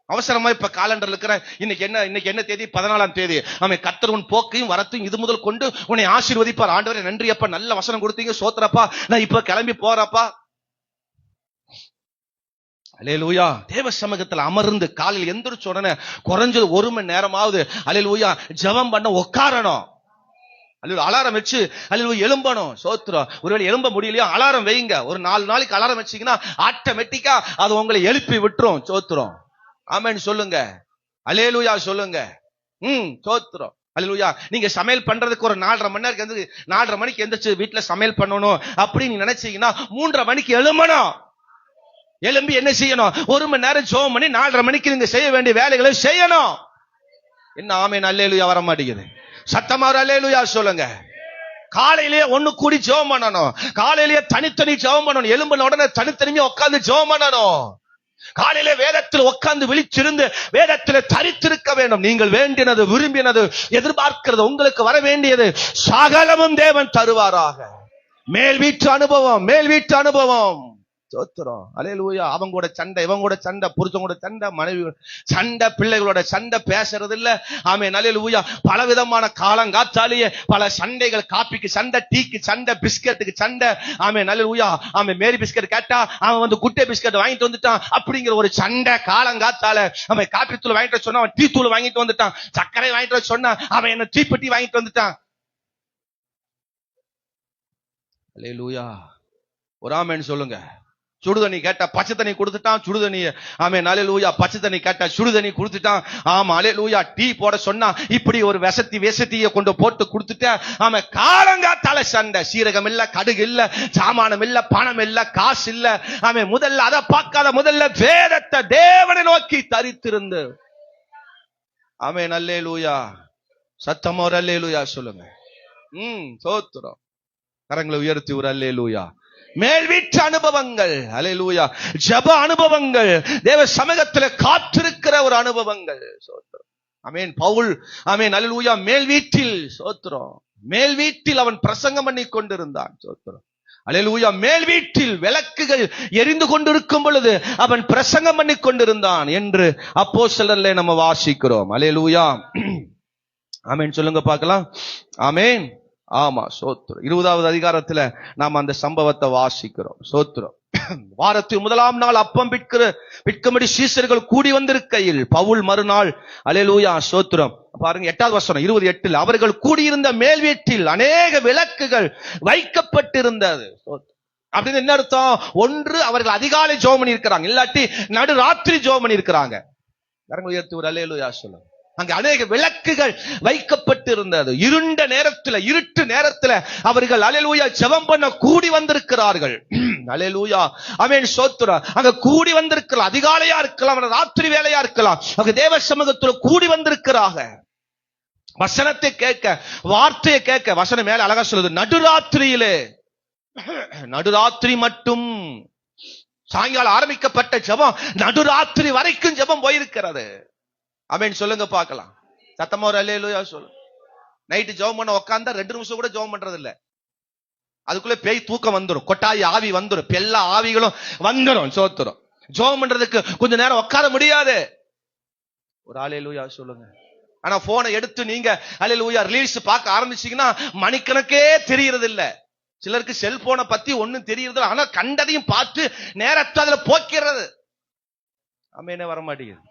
அவசரமா இப்ப காலண்டர்ல இருக்கிற இன்னைக்கு என்ன தேதி? 14ஆம் தேதி. ஆமென். கர்த்தர் உன் போக்கையும் வரத்தையும் இது முதல் கொண்டு உன்னை ஆசீர்வதிப்பார். ஆண்டவரே நன்றி அப்பா, நல்ல வசனம் கொடுத்தீங்க, சோத்திரப்பா, நான் இப்ப கிளம்பி போறப்பா. அல்லேலூயா. தேவ சமூகத்துல அமர்ந்து காலையில் எந்திரிச்ச உடனே குறைஞ்சது 1 மணி நேரமாவது அல்லேலூயா ஜெபம் பண்ண உட்காரணும். அல்லேலூயா. அலாரம் வச்சு அல்லேலூயா எழும்பணும். சோத்திரம். ஒருவேளை எழும்ப முடியலையா, அலாரம் வைங்க. ஒரு 4 நாளைக்கு அலாரம் வச்சீங்கன்னா ஆட்டோமேட்டிக்கா அது உங்களை எழுப்பி விட்டுரும். சோத்திரம். ஆமென் சொல்லுங்க. அல்லேலூயா சொல்லுங்க. சோத்திரம். அல்லேலூயா. நீங்க சமையல் பண்றதுக்கு ஒரு 4:30 மணி நேரம் 4:30 மணிக்கு எந்திரிச்சு வீட்டுல சமையல் பண்ணணும் அப்படின்னு நினைச்சீங்கன்னா 3:30 மணிக்கு எழும்பணும். எழும்பி என்ன செய்யணும்? 1 மணி நேரம் ஜெபம் பண்ணி 4:30 மணிக்கு நீங்க செய்ய வேண்டிய வேலைகளை செய்யணும். என்ன ஆமென் அல்லேலூயா வர மாட்டேங்குது? சத்தமா அல்லேலூயா சொல்லுங்க. காலையிலேயே ஒண்ணு கூடி ஜெபம் பண்ணணும். காலையிலேயே தனித்தனி ஜெபம் பண்ணணும். எழும்பின உடனே தனித்தனியா உட்கார்ந்து ஜெபம் பண்ணணும். காலையிலே வேதத்தில் உட்கார்ந்து விழிச்சிருந்து வேதத்தில் தரித்திருக்க வேண்டும். நீங்கள் வேண்டினது, விரும்பினது, எதிர்பார்க்கிறது, உங்களுக்கு வர வேண்டியது சகலமும் தேவன் தருவாராக. மேல் வீட்டு அனுபவம், மேல் வீட்டு அனுபவம். சோத்திரம். அல்லேலூயா. அவங்க கூட சண்டை, இவங்க கூட சண்டை, புருஷன் கூட சண்டை, மனைவி சண்டை, பிள்ளைகளோட சண்டை, பேசுறது இல்ல. ஆமென் அல்லேலூயா. பல விதமான காலங்காத்தாலேயே பல சண்டைகள். காப்பிக்கு சண்டை, டீக்கு சண்டை, பிஸ்கட்டுக்கு சண்டை. ஆமென் அல்லேலூயா. ஆமென் மேரி பிஸ்கட் கேட்டா அவன் வந்து குட்டை பிஸ்கட் வாங்கிட்டு வந்துட்டான் அப்படிங்கிற ஒரு சண்டை காலங்காத்தால. அவன் காப்பி தூள் வாங்கிட்டு சொன்னா அவன் டீ தூள் வாங்கிட்டு வந்துட்டான். சர்க்கரை வாங்கிட்டு சொன்னா அவன் என்ன தீப்பெட்டி வாங்கிட்டு வந்துட்டான். அல்லேலூயா. ஒரு ஆமென் சொல்லுங்க. சுடுதண்ணி கேட்டா பச்சை தண்ணி கொடுத்துட்டான். சுடுதண்ணி. ஆமென் அல்லேலூயா. பச்சை தண்ணி கேட்டா சுடுதண்ணி கொடுத்துட்டான். ஆமா அல்லேலூயா. டீ போட சொன்னா இப்படி ஒரு வெசத்திய கொண்டு போட்டு கொடுத்துட்ட. ஆமா காலங்காத்தால சண்டை. சீரகம் இல்ல, கடுகு இல்ல, சாமானம் இல்ல, பணம் இல்ல, காசு இல்ல. ஆமா முதல்ல அதை பார்க்காத, முதல்ல வேதத்தை தேவனை நோக்கி தரித்திருந்து. ஆமென் அல்லேலூயா. சத்தமா ஒரு அல்லேலூயா சொல்லுங்க. சோத்திரம். கரங்களை உயர்த்தி ஒரு அல்லேலூயா. மேல் வீட்டு அனுபவங்கள். அல்லேலூயா. ஜெப அனுபவங்கள். தேவ சமூகத்தில் காத்திருக்கிற ஒரு அனுபவங்கள். சோத்திரம். ஆமென். பவுல் ஆமென் அல்லேலூயா மேல் வீட்டில். சோத்திரம். மேல் வீட்டில் அவன் பிரசங்கம் பண்ணி கொண்டிருந்தான். சோத்திரம். அல்லேலூயா. மேல் வீட்டில் விளக்குகள் எரிந்து கொண்டிருக்கும் பொழுது அவன் பிரசங்கம் பண்ணி கொண்டிருந்தான் என்று அப்போஸ்தலர்ல நம்ம வாசிக்கிறோம். அல்லேலூயா. ஆமென் சொல்லுங்க பார்க்கலாம். ஆமென். ஆமா சோத்திரம். 20வது அதிகாரத்துல நாம் அந்த சம்பவத்தை வாசிக்கிறோம். சோத்திரம். வாரத்தில் 1ஆம் நாள் அப்பம் விற்கும்படி சீசர்கள் கூடி வந்திருக்கையில் பவுல் மறுநாள். அல்லேலூயா. சோத்திரம். பாருங்க 8வது வசனம் 28. அவர்கள் கூடியிருந்த மேல் வீட்டில் அநேக விளக்குகள் வைக்கப்பட்டிருந்தது. அப்படின்னு என்ன அர்த்தம்? ஒன்று அவர்கள் அதிகாலை ஜெபம் பண்ணி இருக்கிறாங்க, இல்லாட்டி நடுராத்திரி ஜெபம் பண்ணி இருக்கிறாங்க. உயர்த்தி ஒரு அல்லேலூயா சொல்லுங்க. அங்க அநேக விளக்குகள் வைக்கப்பட்டு இருந்தது. இருட்டு நேரத்துல அவர்கள் அல்லேலூயா ஜெபம் பண்ண கூடி வந்திருக்கிறார்கள். அல்லேலூயா. ஆமென் சோத்திரம். அங்க கூடி வந்திருக்கலாம். அதிகாலையா இருக்கலாம், ராத்திரி வேலையா இருக்கலாம். அங்க தேவ சமூகத்துல கூடி வந்திருக்கிறாங்க. வசனத்தை கேட்க, வார்த்தையை கேட்க. வசனம் மேல அழகா சொல்லுது. நடுராத்திரியிலே, நடுராத்திரி மட்டும். சாயங்காலம் ஆரம்பிக்கப்பட்ட ஜெபம் நடுராத்திரி வரைக்கும் ஜெபம் போயிருக்கிறது. ஆமென் சொல்லுங்க பார்க்கலாம். சத்தமா ஒரு அல்லேலூயா சொல்லு. நைட்டு ஜெபம் பண்ண உட்கார்ந்தா 2 நிமிஷம் கூட ஜெபம் பண்றது இல்ல. அதுக்குள்ள பேய் தூக்கம் வந்துடும், கொட்டாய் ஆவி வந்துடும், எல்லா ஆவிகளும் வந்துடும். சோத்திரம். ஜெபம் பண்றதுக்கு கொஞ்ச நேரம் உட்கார முடியாது. ஒரு அல்லேலூயா சொல்லுங்க. ஆனா போனை எடுத்து நீங்க அல்லேலூயா ரிலீஸ் பார்க்க ஆரம்பிச்சீங்கன்னா மணிக்கணக்கே தெரியறது இல்ல. சிலருக்கு செல்போனை பத்தி ஒண்ணும் தெரியறது இல்ல. ஆனா கண்டதையும் பார்த்து நேரத்தை அதுல போக்கிறது. ஆமென் வர மாட்டேங்குது.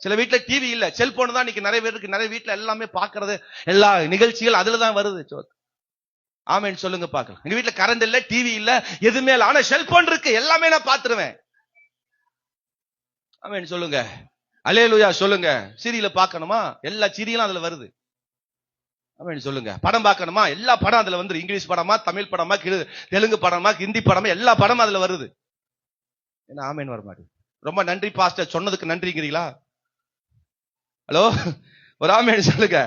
சில வீட்டுல டிவி இல்ல, செல்போன் தான் இன்னைக்கு நிறைய பேருக்கு. நிறைய வீட்டுல எல்லாமே பாக்குறது, எல்லா நிகழ்ச்சிகள் அதுலதான் வருது. ஆமென் சொல்லுங்க பார்க்கலாம். எங்க வீட்டுல கரண்ட் இல்ல, டிவி இல்ல, எதுவுமே இல்ல, ஆனா செல்போன் இருக்கு, எல்லாமே நான் பாத்துருவேன். ஆமென் சொல்லுங்க. அல்லேலூயா சொல்லுங்க. சீரியல பார்க்கணுமா? எல்லா சீரியலும் அதுல வருது. ஆமென் சொல்லுங்க. படம் பார்க்கணுமா? எல்லா படம் அதுல வந்து, இங்கிலீஷ் படமா, தமிழ் படமா, தெலுங்கு படமா, ஹிந்தி படமா, எல்லா படமும் அதுல வருது. என்ன ஆமென் வர மாட்டேங்குது. ரொம்ப நன்றி பாஸ்டர், சொன்னதுக்கு நன்றிங்கிறீங்களா? ஹலோ, ஒரு ஆமென் சொல்லுங்க.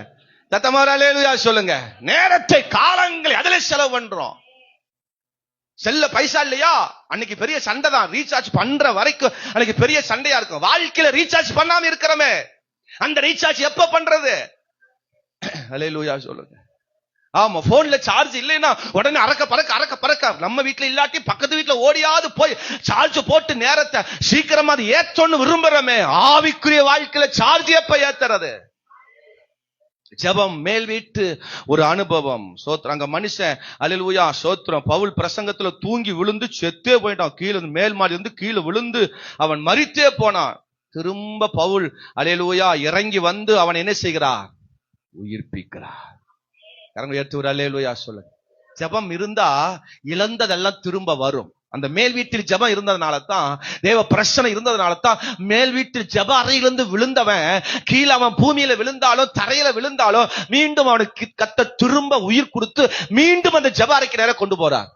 சத்தமா அல்லேலூயா சொல்லுங்க. நேரத்தை, காலங்களை அதுல செலவு பண்றோம். செல்ல பைசா இல்லையா? அன்னைக்கு பெரிய சண்டை தான். ரீசார்ஜ் பண்ற வரைக்கும் அன்னைக்கு பெரிய சண்டையா இருக்கும். வாழ்க்கையில ரீசார்ஜ் பண்ணாம இருக்கிறோமே, அந்த ரீசார்ஜ் எப்ப பண்றது? அல்லேலூயா சொல்லுங்க. ஆமா, போன்ல சார்ஜ் இல்லைன்னா உடனே அறக்க பறக்க. நம்ம வீட்டுல இல்லாட்டி பக்கத்து வீட்டுல ஓடியாவது போய் சார்ஜ் போட்டு நேரத்தை சீக்கிரமா அது ஏற்றோன்னு விரும்புறமே. ஆவிக்குரிய வாழ்க்கையில சார்ஜ் எப்ப ஏத்துறது? ஜெபம் மேல் வீட்டு ஒரு அனுபவம். சோத்திரம். அங்க மனுஷன் அல்லேலூயா சோத்திரம். பவுல் பிரசங்கத்துல தூங்கி விழுந்து செத்தே போயிட்டான். கீழே மேல் மாடி வந்து கீழே விழுந்து அவன் மரித்தே போனான். திரும்ப பவுல் அல்லேலூயா இறங்கி வந்து அவன் என்ன செய்கிறார்? உயிர்ப்பிக்கிறார். கரங்களை உயர்த்தி ஒரு அல்லேலூயா சொல்லுங்க. ஜெபம் இருந்தா இழந்ததெல்லாம் திரும்ப வரும். அந்த மேல் வீட்டில் ஜெபம் இருந்ததுனால தான், தேவ பிரச்சனை இருந்ததுனால தான், மேல் வீட்டில் ஜெப அறையிலிருந்து விழுந்தவன் கீழே அவன் பூமியில விழுந்தாலும் தரையில விழுந்தாலும் மீண்டும் அவனுக்கு கத்த திரும்ப உயிர் கொடுத்து மீண்டும் அந்த ஜெப அறைக்கு நேரம் கொண்டு போறார்.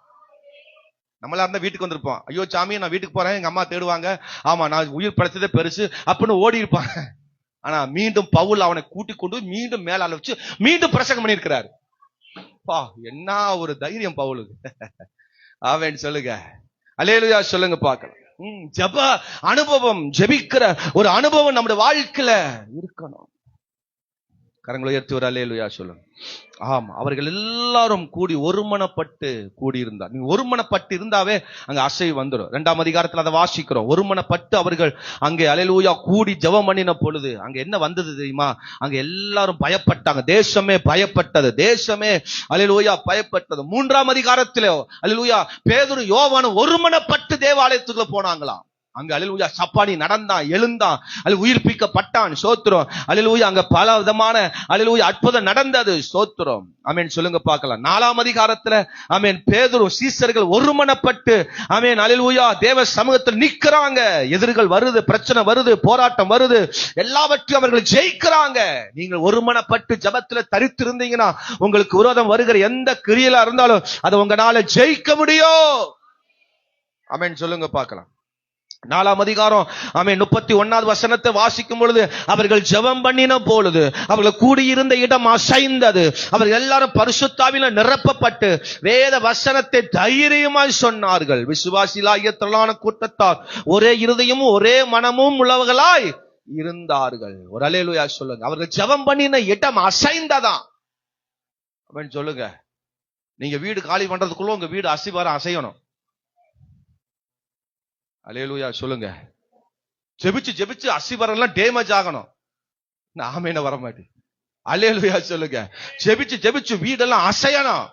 நம்மளா இருந்தா வீட்டுக்கு வந்திருப்போம், ஐயோ சாமி நான் வீட்டுக்கு போறேன், எங்க அம்மா தேடுவாங்க, ஆமா நான் உயிர் படைச்சதே பெருசு அப்படின்னு ஓடி இருப்பாங்க. ஆனா மீண்டும் பவுல் அவனை கூட்டிக் கொண்டு மீண்டும் மேலால வச்சு மீண்டும் பிரசங்கம் பண்ணியிருக்கிறாரு. என்ன ஒரு தைரியம் பவுலுக்கு. ஆமென் சொல்லுங்க, அல்லேலூயா சொல்லுங்க பார்க்கலாம். ஜெப அனுபவம், ஜெபிக்கிற ஒரு அனுபவம் நம்முடைய வாழ்க்கையில இருக்கணும். கரங்களை உயர்த்தி ஒரு அல்லேலூயா சொல்லுங்க. ஆமா, அவர்கள் எல்லாரும் கூடி ஒருமனப்பட்டு கூடி இருந்தார். நீங்க ஒருமனப்பட்டு இருந்தாவே அங்க அசைவு வந்துடும். 2ஆம் அதிகாரத்துல அதை வாசிக்கிறோம். ஒருமனப்பட்டு அவர்கள் அங்கே அல்லேலூயா கூடி ஜெபம் பண்ணின பொழுது அங்க என்ன வந்தது தெரியுமா? அங்க எல்லாரும் பயப்பட்டாங்க. தேசமே பயப்பட்டது. தேசமே அல்லேலூயா பயப்பட்டது. 3ஆம் அதிகாரத்துல அல்லேலூயா பேதுரு யோவானும் ஒருமனப்பட்டு தேவாலயத்துக்குள்ள போனாங்களாம். அங்க அல்லேலூயா சப்பானி நடந்தான், எழுந்தான், அல்ல உயிர்ப்பிக்கப்பட்டான். ஸ்தோத்திரம். அல்லேலூயா அங்க பல விதமான அல்லேலூயா அற்புதம் நடந்தது. ஸ்தோத்திரம். ஆமென் சொல்லுங்க பார்க்கலாம். 4ஆம் அதிகாரத்துல ஆமென் பேதுரு சீசர்கள் ஒருமனப்பட்டு ஆமென் அல்லேலூயா தேவ சமூகத்தில் நிக்கிறாங்க. எதிர்கள் வருது, பிரச்சனை வருது, போராட்டம் வருது, எல்லாவற்றையும் அவர்கள் ஜெயிக்கிறாங்க. நீங்கள் ஒருமனப்பட்டு ஜெபத்துல தரித்திருந்தீங்கன்னா உங்களுக்கு விரோதம் வருகிற எந்த கிரியையா இருந்தாலும் அதை உங்களால ஜெயிக்க முடியும். ஆமென் சொல்லுங்க பார்க்கலாம். 4ஆம் அதிகாரம் ஆமென் 31வது வசனத்தை வாசிக்கும் பொழுது அவர்கள் ஜெபம் பண்ணின பொழுது அவர்கள் கூடியிருந்த இடம் அசைந்தது. அவர்கள் எல்லாரும் பரிசுத்தாவில நிரப்பப்பட்டு வேத வசனத்தை தைரியமாய் சொன்னார்கள். விசுவாசிகளாகிய திரளான கூட்டத்தார் ஒரே இருதயமும் ஒரே மனமும் உள்ளவர்களாய் இருந்தார்கள். ஒரு அல்லேலூயா சொல்லுங்க. அவர்கள் ஜெபம் பண்ணின இடம் அசைந்ததான். ஆமென் சொல்லுங்க. நீங்க வீடு காலி பண்றதுக்குள்ள உங்க வீடு அசிவாரம் அசையணும். அல்லேலூயா சொல்லுங்க. ஜெபிச்சு ஜெபிச்சு அசிவரெல்லாம் டேமேஜ் ஆகணும். ஆமென் வர மாட்டேன். அல்லேலூயா சொல்லுங்க. ஜெபிச்சு ஜெபிச்சு வீடெல்லாம் அசையணும்.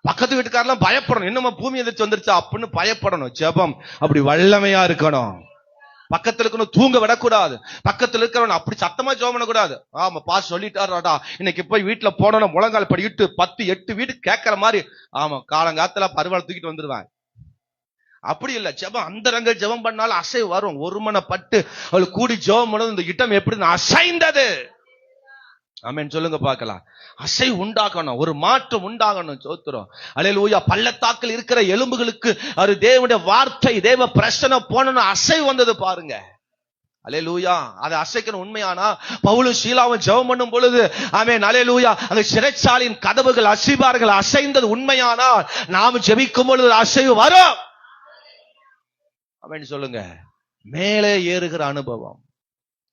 பக்கத்து வீட்டுக்காரெல்லாம் பயப்படணும், என்னமா பூமி எதிர்த்து வந்துருச்சா அப்படின்னு பயப்படணும். ஜெபம் அப்படி வல்லமையா இருக்கணும். பக்கத்துல இருக்கணும் தூங்க விடக்கூடாது. பக்கத்துல இருக்கிறவன் அப்படி சத்தமா ஜெபம் பண்ணக்கூடாது. ஆமா பாஸ் சொல்லிட்டாருடா, இன்னைக்கு போய் வீட்டுல போனோம்னா முழங்கால் படிக்கிட்டு 10-8 வீடு கேட்கற மாதிரி ஆமா காலங்காத்துல பருவாள் தூக்கிட்டு வந்துருவாங்க. அப்படி இல்ல. ஜெபம் அந்தரங்க ஜெபம் பண்ணாலும் அசை வரும். ஒருமனப்பட்டு அவள் கூடி ஜெபம் பண்ணது இந்த இடம் எப்படி அசைந்தது. ஆமென் சொல்லுங்க பார்க்கலாம். அசை உண்டாகணும், ஒரு மாற்றம் உண்டாகணும். சோத்திரம். அல்லேலூயா. பள்ளத்தாக்கில் இருக்கிற எலும்புகளுக்கு அது தேவனுடைய வார்த்தை தேவ பிரசனை போன அசை வந்தது பாருங்க. அல்லேலூயா. அதை அசைக்கணும். உண்மையானா பவுலும் சீலாவும் ஜெபம் பண்ணும் பொழுது ஆமென் அல்லேலூயா அந்த சிறைச்சாலையின் கதவுகள் அசைவார்கள். அசைந்தது உண்மையானா நாம் ஜெபிக்கும் பொழுது அசைவு வரும். ஆமென் சொல்லுங்க. மேலே ஏறுகிற அனுபவம்.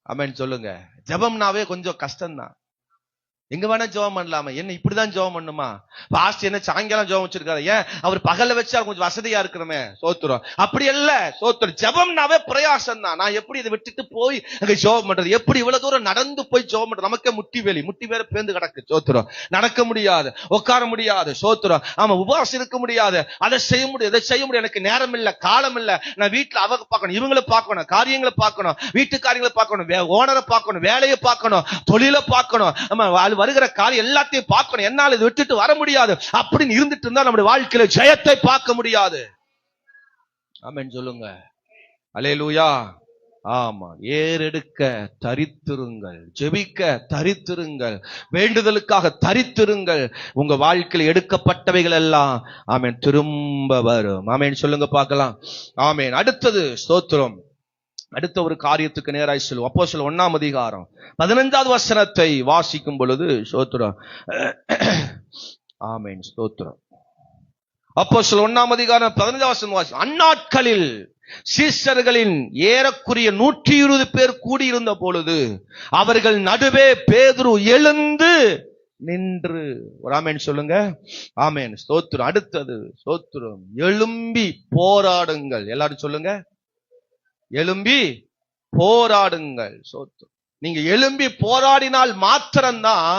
ஆமென் சொல்லுங்க. ஜெபம்னாவே கொஞ்சம் கஷ்டம்தான். எங்க வேணா ஜெபம் பண்ணலாமா? என்ன இப்படிதான் ஜெபம் பண்ணுமா? பாஸ்ட் என்ன சாயங்காலம் ஜெபம் வச்சிருக்காரு, ஏன் அவர் பகல்ல வச்சா கொஞ்சம் வசதியா இருக்கணுமே. சோத்திரம். அப்படி இல்ல. சோத்திரம். ஜெபம்னாவே பிரயாசம் தான். நான் எப்படி இதை விட்டுட்டு போய் அங்க ஜெபம் பண்றது? எப்படி இவ்வளவு தூரம் நடந்து போய் ஜெபம் பண்றது? நமக்கே முட்டி வேற பேந்து கிடக்கு. சோத்திரம். நடக்க முடியாது, உட்கார முடியாது. சோத்திரம். ஆமா உபவாசம் இருக்க முடியாது. அதை செய்ய முடியாது, இதை செய்ய முடியாது. எனக்கு நேரம் இல்ல, காலம் இல்ல. நான் வீட்டுல அவங்க பார்க்கணும், இவங்களை பார்க்கணும், காரியங்களை பார்க்கணும், வீட்டுக்காரியங்களை பார்க்கணும், ஓனரை பார்க்கணும், வேலையை பார்க்கணும், தொழிலை பார்க்கணும், வருகிற காரியம் எல்லாத்தையும் பார்க்கணும். என்னால் இதை விட்டுட்டு வர முடியாது அப்படின்னு இருந்துட்டு இருந்தா நம்முடைய வாழ்க்கையில ஜெயத்தை பார்க்க முடியாது. ஆமென் சொல்லுங்க. அல்லேலூயா. ஆமா. ஏறெடுக்க தரித்திருங்கள், ஜெபிக்க தரித்திருங்கள், வேண்டுதலுக்காக தரித்திருங்கள். உங்க வாழ்க்கையில் எடுக்கப்பட்டவைகள் எல்லாம் ஆமென் திரும்ப வரும். ஆமென் சொல்லுங்க பார்க்கலாம். ஆமென். அடுத்தது ஸ்தோத்திரம். அடுத்த ஒரு காரியத்துக்கு நேராய் சொல்லுவோம். அப்போஸ்தலர் 1ஆம் அதிகாரம் 15வது வசனத்தை வாசிக்கும் பொழுது ஸ்தோத்திரம். ஆமென் ஸ்தோத்திரம். அப்போஸ்தலர் 1ஆம் அதிகாரம் 15வது வசனம் வாசி. அந்நாட்களில் சீஷர்களின் ஏறக்குறைய 120 பேர் கூடியிருந்த பொழுது அவர்கள் நடுவே பேதுரு எழுந்து நின்று. ஒரு ஆமென் சொல்லுங்க. ஆமென் ஸ்தோத்திரம். அடுத்தது ஸ்தோத்திரம். எழும்பி போராடுங்கள். எல்லாரும் சொல்லுங்க. எழும்பி போராடுங்கள். சோத்திரம். நீங்க எழும்பி போராடினால் மாத்திரம்தான்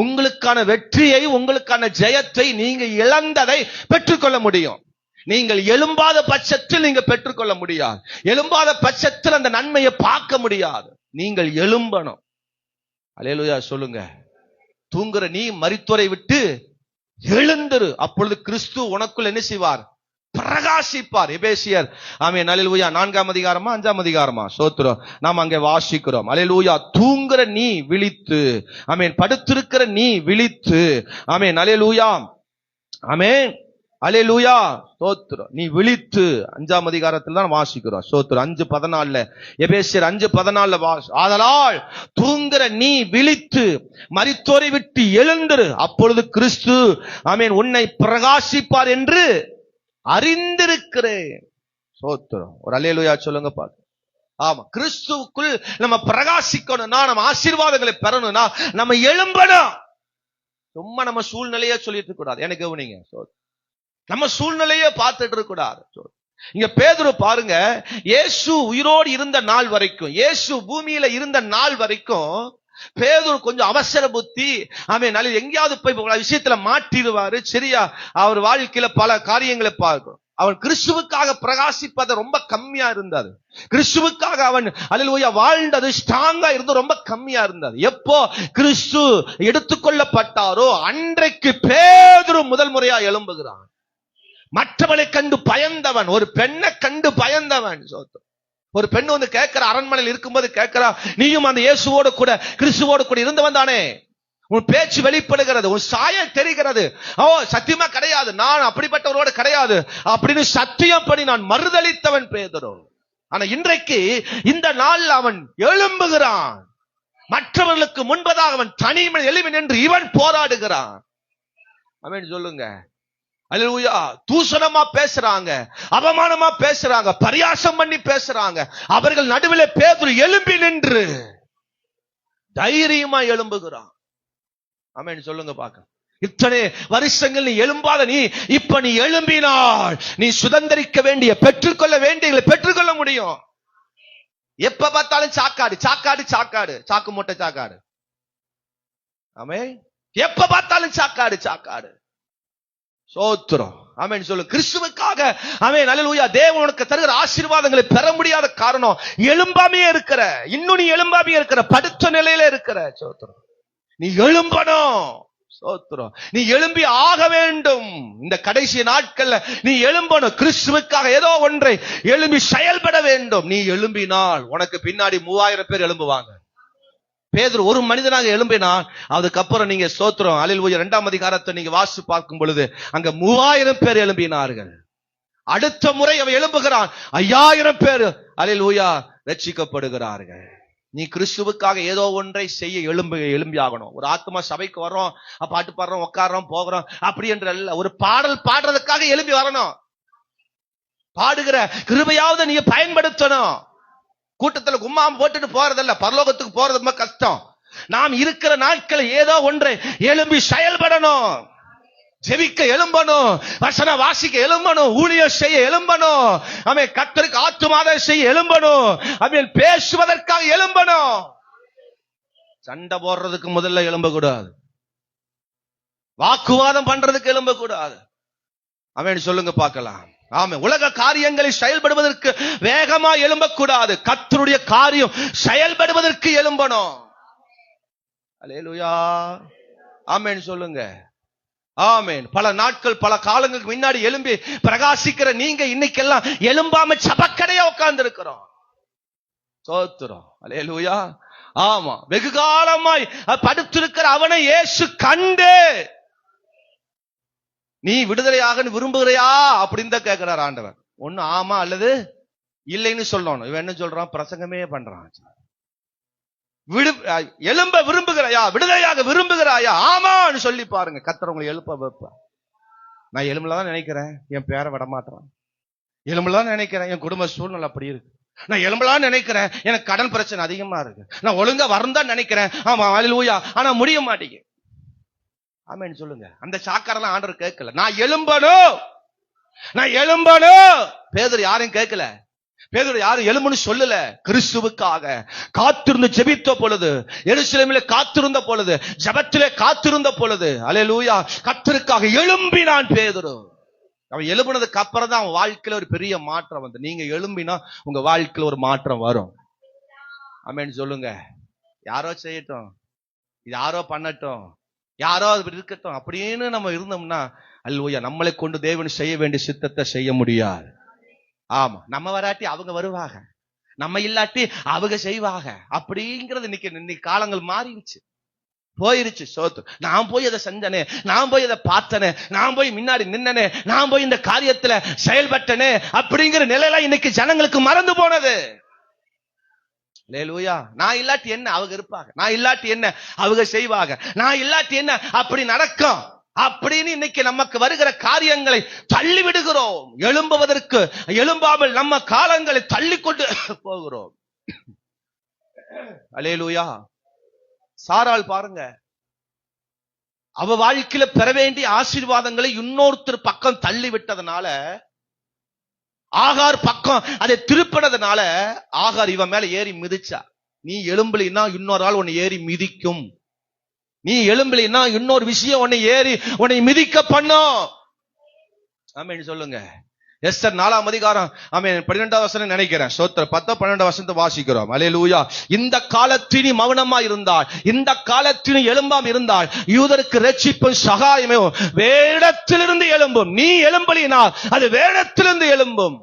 உங்களுக்கான வெற்றியை, உங்களுக்கான ஜெயத்தை, நீங்க இழந்ததை பெற்றுக்கொள்ள முடியும். நீங்கள் எழும்பாத பட்சத்தில் நீங்க பெற்றுக்கொள்ள முடியாது. எழும்பாத பட்சத்தில் அந்த நன்மையை பார்க்க முடியாது. நீங்கள் எழும்பணும். அல்லேலூயா சொல்லுங்க. தூங்குற நீ மரித்தோரை விட்டு எழுந்திரு, அப்பொழுது கிறிஸ்து உனக்குள் என்ன செய்வார்? பிரகாசிப்பார். எபேசியர் ஆமென் அல்லேலூயா 4ஆம் அதிகாரமா 5ஆம் அதிகாரமா ஸ்தோத்திரம் நாம் அங்கே வாசிக்கிறோம். அல்லேலூயா. தூங்குற நீ விழித்து, ஆமென், படுத்திருக்கிற நீ விழித்து, ஆமென் அல்லேலூயா, ஆமென் அல்லேலூயா, ஸ்தோத்திரம், நீ விழித்து. 5ஆம் அதிகாரத்தில் தான் வாசிக்கிறோம். ஸ்தோத்திரம் 5:14 எபேசியர் 5:14 ஆதலால் தூங்குற நீ விழித்து மரித்தோரை விட்டு எழுந்திரு, அப்பொழுது கிறிஸ்து ஆமென் உன்னை பிரகாசிப்பார் என்று அறிந்திருக்கிறேன். ஸ்தோத்திரம். ஒரு அல்லேலூயா சொல்லுங்க பாரு. ஆமா, கிறிஸ்துவுக்குள் நம்ம பிரகாசிக்கணும்னா, நம்ம ஆசீர்வாதங்களை பெறணும்னா நம்ம எழும்பணும். சும்மா நம்ம சூழ்நிலையே சொல்லிட்டு இருக்க கூடாது. எனக்கு கவனிங்க, நம்ம சூழ்நிலையே பார்த்துட்டு இருக்க கூடாது. இங்க பேதுரு பாருங்க, இயேசு உயிரோடு இருந்த நாள் வரைக்கும், இயேசு பூமியில இருந்த நாள் வரைக்கும் பேதுரு கொஞ்சம் அவசர புத்தி, ஆமென், எங்கேயாவது போய் விஷயத்துல மாட்டிடுவாரு. சரியா? அவர் வாழ்க்கையில பல காரியங்களை பார்க்கும். அவன் கிறிஸ்துவுக்காக பிரகாசிப்பது ரொம்ப கம்மியா இருந்தது. கிறிஸ்துவுக்காக அவன் அல்லேலூயா வாழ்ந்தது ஸ்ட்ராங்கா இருந்து ரொம்ப கம்மியா இருந்தது. எப்போ கிறிஸ்து எடுத்துக்கொள்ளப்பட்டாரோ அன்றைக்கு பேதுரு முதல் முறையா எழும்புகிறான். மற்றவனை கண்டு பயந்தவன், ஒரு பெண்ணை கண்டு பயந்தவன். ஒரு பெண் வந்து கேட்கிற, அரண்மனையில் இருக்கும்போது கேட்கிறா, நீயும் அந்த இயேசுவோடு கூட கிறிஸ்துவோடு கூட இருந்தவன் தானே? உன் பேச்சு வெளிப்படுகிறது, உன் சாயல் தெரிகிறது. ஓ, சத்தியமா கிடையாது, நான் அப்படிப்பட்டவரோடு கிடையாது அப்படின்னு சத்தியம் பண்ணி நான் மறுதளித்தவன் பேதுரு. ஆனா இன்றைக்கு இந்த நாள் அவன் எழும்புகிறான். மற்றவர்களுக்கு முன்பதாக அவன் தனிமை எழுப்பி நின்று இவன் போராடுகிறான். ஆமென் சொல்லுங்க. அல்லேலூயா. தூஷணமா பேசுறாங்க, அவமானமா பேசுறாங்க, பரியாசம் பண்ணி பேசுறாங்க. அவர்கள் நடுவில் பேதுரு எழும்பி நின்று தைரியமா எழும்புகிறான். ஆமென் சொல்லுங்க பாக்க. இத்தனை வருஷங்கள் நீ எழும்பாத நீ இப்ப நீ எழும்பினால் நீ சுதந்திரிக்க வேண்டிய, பெற்றுக்கொள்ள வேண்டிய பெற்றுக்கொள்ள முடியும். எப்ப பார்த்தாலும் சாக்காடு சாக்காடு சாக்காடு, சாக்கு மூட்டை சாக்காடு. ஆமென். எப்ப பார்த்தாலும் சாக்காடு சாக்காடு. சோத்திரம். ஆமென் சொல்லு. கிறிஸ்துவுக்காக ஆமென் அல்லேலூயா தேவன் உனக்கு தருகிற ஆசீர்வாதங்களை பெற முடியாத காரணம் எழும்பாமையே இருக்கிற, இன்னும் நீ எழும்பாமையே இருக்கிற, படுத்த நிலையில இருக்கிற. சோத்திரம். நீ எழும்பணும். சோத்திரம். நீ எழும்பி ஆக வேண்டும். இந்த கடைசி நாட்கள்ல நீ எழும்பணும். கிறிஸ்துவுக்காக ஏதோ ஒன்றை எழும்பி செயல்பட வேண்டும். நீ எழும்பினால் உனக்கு பின்னாடி 3000 பேர் எழும்புவாங்க. பேதுரு ஒரு மனிதனாக எழும்பினான். அதுக்கப்புறம் நீங்க ஸ்தோத்திரம் அல்லேலூயா 2ஆம் அதிகாரத்தை நீங்க வாசி பார்க்கும் பொழுது அங்க 3000 பேர் எழும்பினார்கள். அடுத்த முறை அவன் எழும்புகிறான், 5000 பேர் அல்லேலூயா ரட்சிக்கப்படுகிறார்கள். நீ கிறிஸ்துவுக்காக ஏதோ ஒன்றை செய்ய எழும்பி ஆகணும். ஒரு ஆத்மா சபைக்கு வர்றோம், பாட்டு பாடுறோம், உட்கார்றோம், போகிறோம் அப்படி என்று அல்ல. ஒரு பாடல் பாடுறதுக்காக எழும்பி வரணும். பாடுகிற கிருபையாவது நீங்க பயன்படுத்தணும். கூட்டத்தில் கும்மாம் போட்டுட்டு போறதல்ல, பரலோகத்துக்கு போறது ரொம்ப கஷ்டம். நாம் இருக்கிற நாட்கள் ஏதோ ஒன்றை எழும்பி செயல்படணும். ஜெபிக்க எழும்பணும், வசன வாசிக்க எழும்பணும், ஊழியம் செய்ய எழும்பணும், அவன் கர்த்தருக்கு ஆத்துமாத செய்ய எழும்பணும், அவன் பேசுவதற்காக எழும்பணும். சண்டை போடுறதுக்கு முதல்ல எழும்பக்கூடாது, வாக்குவாதம் பண்றதுக்கு எழும்பக்கூடாது. அவன் சொல்லுங்க பார்க்கலாம். ஆமா, உலக காரியங்களை செயல்படுவதற்கு வேகமா எழும்பக்கூடாது. கர்த்தருடைய காரியம் செயல்படுவதற்கு எழும்பணும். அல்லேலூயா. ஆமென் சொல்லுங்க. ஆமென். பல நாட்கள் பல காலங்களுக்கு முன்னாடி எழும்பி பிரகாசிக்கிற நீங்க இன்னைக்கெல்லாம் எழும்பாம சபக்கடையா உட்கார்ந்து இருக்கிறோம். சோத்திரம். அல்லேலூயா. ஆமா, வெகு காலமாய் படுத்திருக்கிற அவனை இயேசு கண்டு நீ விடுதலையாக விரும்புகிறையா அப்படின்னு தான் கேட்கிறார் ஆண்டவர். ஒண்ணு ஆமா அல்லது இல்லைன்னு சொல்லணும். இவன் என்ன சொல்றான்? பிரசங்கமே பண்றான். எழும்ப விரும்புகிறாயா? விடுதலையாக விரும்புகிறாயா? ஆமான்னு சொல்லி பாருங்க. கர்த்தர் உங்களை எழுப்ப வைப்ப. நான் எலும்புலதான் நினைக்கிறேன், என் பேரை விட மாட்டேறான். எலும்புலதான் நினைக்கிறேன், என் குடும்ப சூழ்நிலை அப்படி இருக்கு. நான் எலும்புலாம் நினைக்கிறேன், எனக்கு கடன் பிரச்சனை அதிகமா இருக்கு. நான் ஒழுங்கா வரந்தான் நினைக்கிறேன், ஆமா அல்லேலூயா, ஆனா முடிய மாட்டேங்க. ஆமென் சொல்லுங்க. அந்த சாக்காரெல்லாம் ஆண்டவர் கேட்கல. நான் எழும்பணும், நான் எழும்பணும். பேதுரு யாரும் கேட்கல. பேதுரு யாரும் எழும்புன்னு சொல்லல. கிறிஸ்துவுக்காக காத்திருந்து ஜெபித்த பொழுது, எருசலேமிலே காத்திருந்த பொழுது, ஜெபத்திலே காத்திருந்த பொழுது, அல்லேலூயா, கர்த்தருக்காக எழும்பினான் பேதுரு. அவன் எழும்பினதுக்கு அப்புறம் தான் அவன் வாழ்க்கையில ஒரு பெரிய மாற்றம் வந்து. நீங்க எழும்பினா உங்க வாழ்க்கையில ஒரு மாற்றம் வரும். ஆமென் சொல்லுங்க. யாரோ செய்யட்டும், யாரோ பண்ணட்டும், யாரோ அது இருக்கட்டும் அப்படின்னு நம்ம இருந்தோம்னா அல்லேலூயா, நம்மளை கொண்டு தேவன் செய்ய வேண்டிய சித்தத்தை செய்ய முடியாது. ஆமா, நம்ம வராட்டி அவங்க வருவாங்க, நம்ம இல்லாட்டி அவங்க செய்வாங்க அப்படிங்கிறது இன்னைக்கு காலங்கள் மாறிடுச்சு, போயிருச்சு. சோத்து நான் போய் அதை செஞ்சனே, நான் போய் அதை பார்த்தனே, நான் போய் முன்னாடி நின்னனே, நான் போய் இந்த காரியத்துல செயல்பட்டனே அப்படிங்கிற நிலையில இன்னைக்கு ஜனங்களுக்கு மறந்து போனது. அல்லேலூயா. நான் இல்லாட்டி என்ன அவங்க இருப்பாங்க, நான் இல்லாட்டி என்ன அவங்க செய்வாங்க, நான் இல்லாட்டி என்ன அப்படி நடக்கும் அப்படின்னு இன்னைக்கு நமக்கு வருகிற காரியங்களை தள்ளி விடுகிறோம். எழும்புவதற்கு எழும்பாமல் நம்ம காலங்களை தள்ளி கொண்டு போகிறோம். அல்லேலூயா. சாராள் பாருங்க, அவ வாழ்க்கையில பெற வேண்டிய ஆசீர்வாதங்களை இன்னொருத்தர் பக்கம் தள்ளி விட்டதுனால, ஆகார் பக்கம் அதை திருப்பினதுனால ஆகார் இவன் மேல ஏறி மிதிச்சா. நீ எழும்பலின்னா இன்னொரு ஆள் உன்னை ஏறி மிதிக்கும், நீ எழும்பலின்னா இன்னொரு விஷயம் உன்னை ஏறி உன்னை மிதிக்க பண்ணும். ஆமென் சொல்லுங்க. எஸ்தர் 4ஆம் அதிகாரம் 12ஆம் வசனம் நினைக்கிறேன், சோத்திர 10-12 வசனத்தை வாசிக்கிறோம். அல்லேலூயா. இந்த காலத்தினி மௌனமா இருந்தால், இந்த காலத்தினி எழும்பாம இருந்தால் யூதருக்கு ரட்சிப்பும் சகாயமும் வேடத்திலிருந்து எழும்பும். நீ எழும்பலினால் அது வேடத்திலிருந்து எழும்பும்.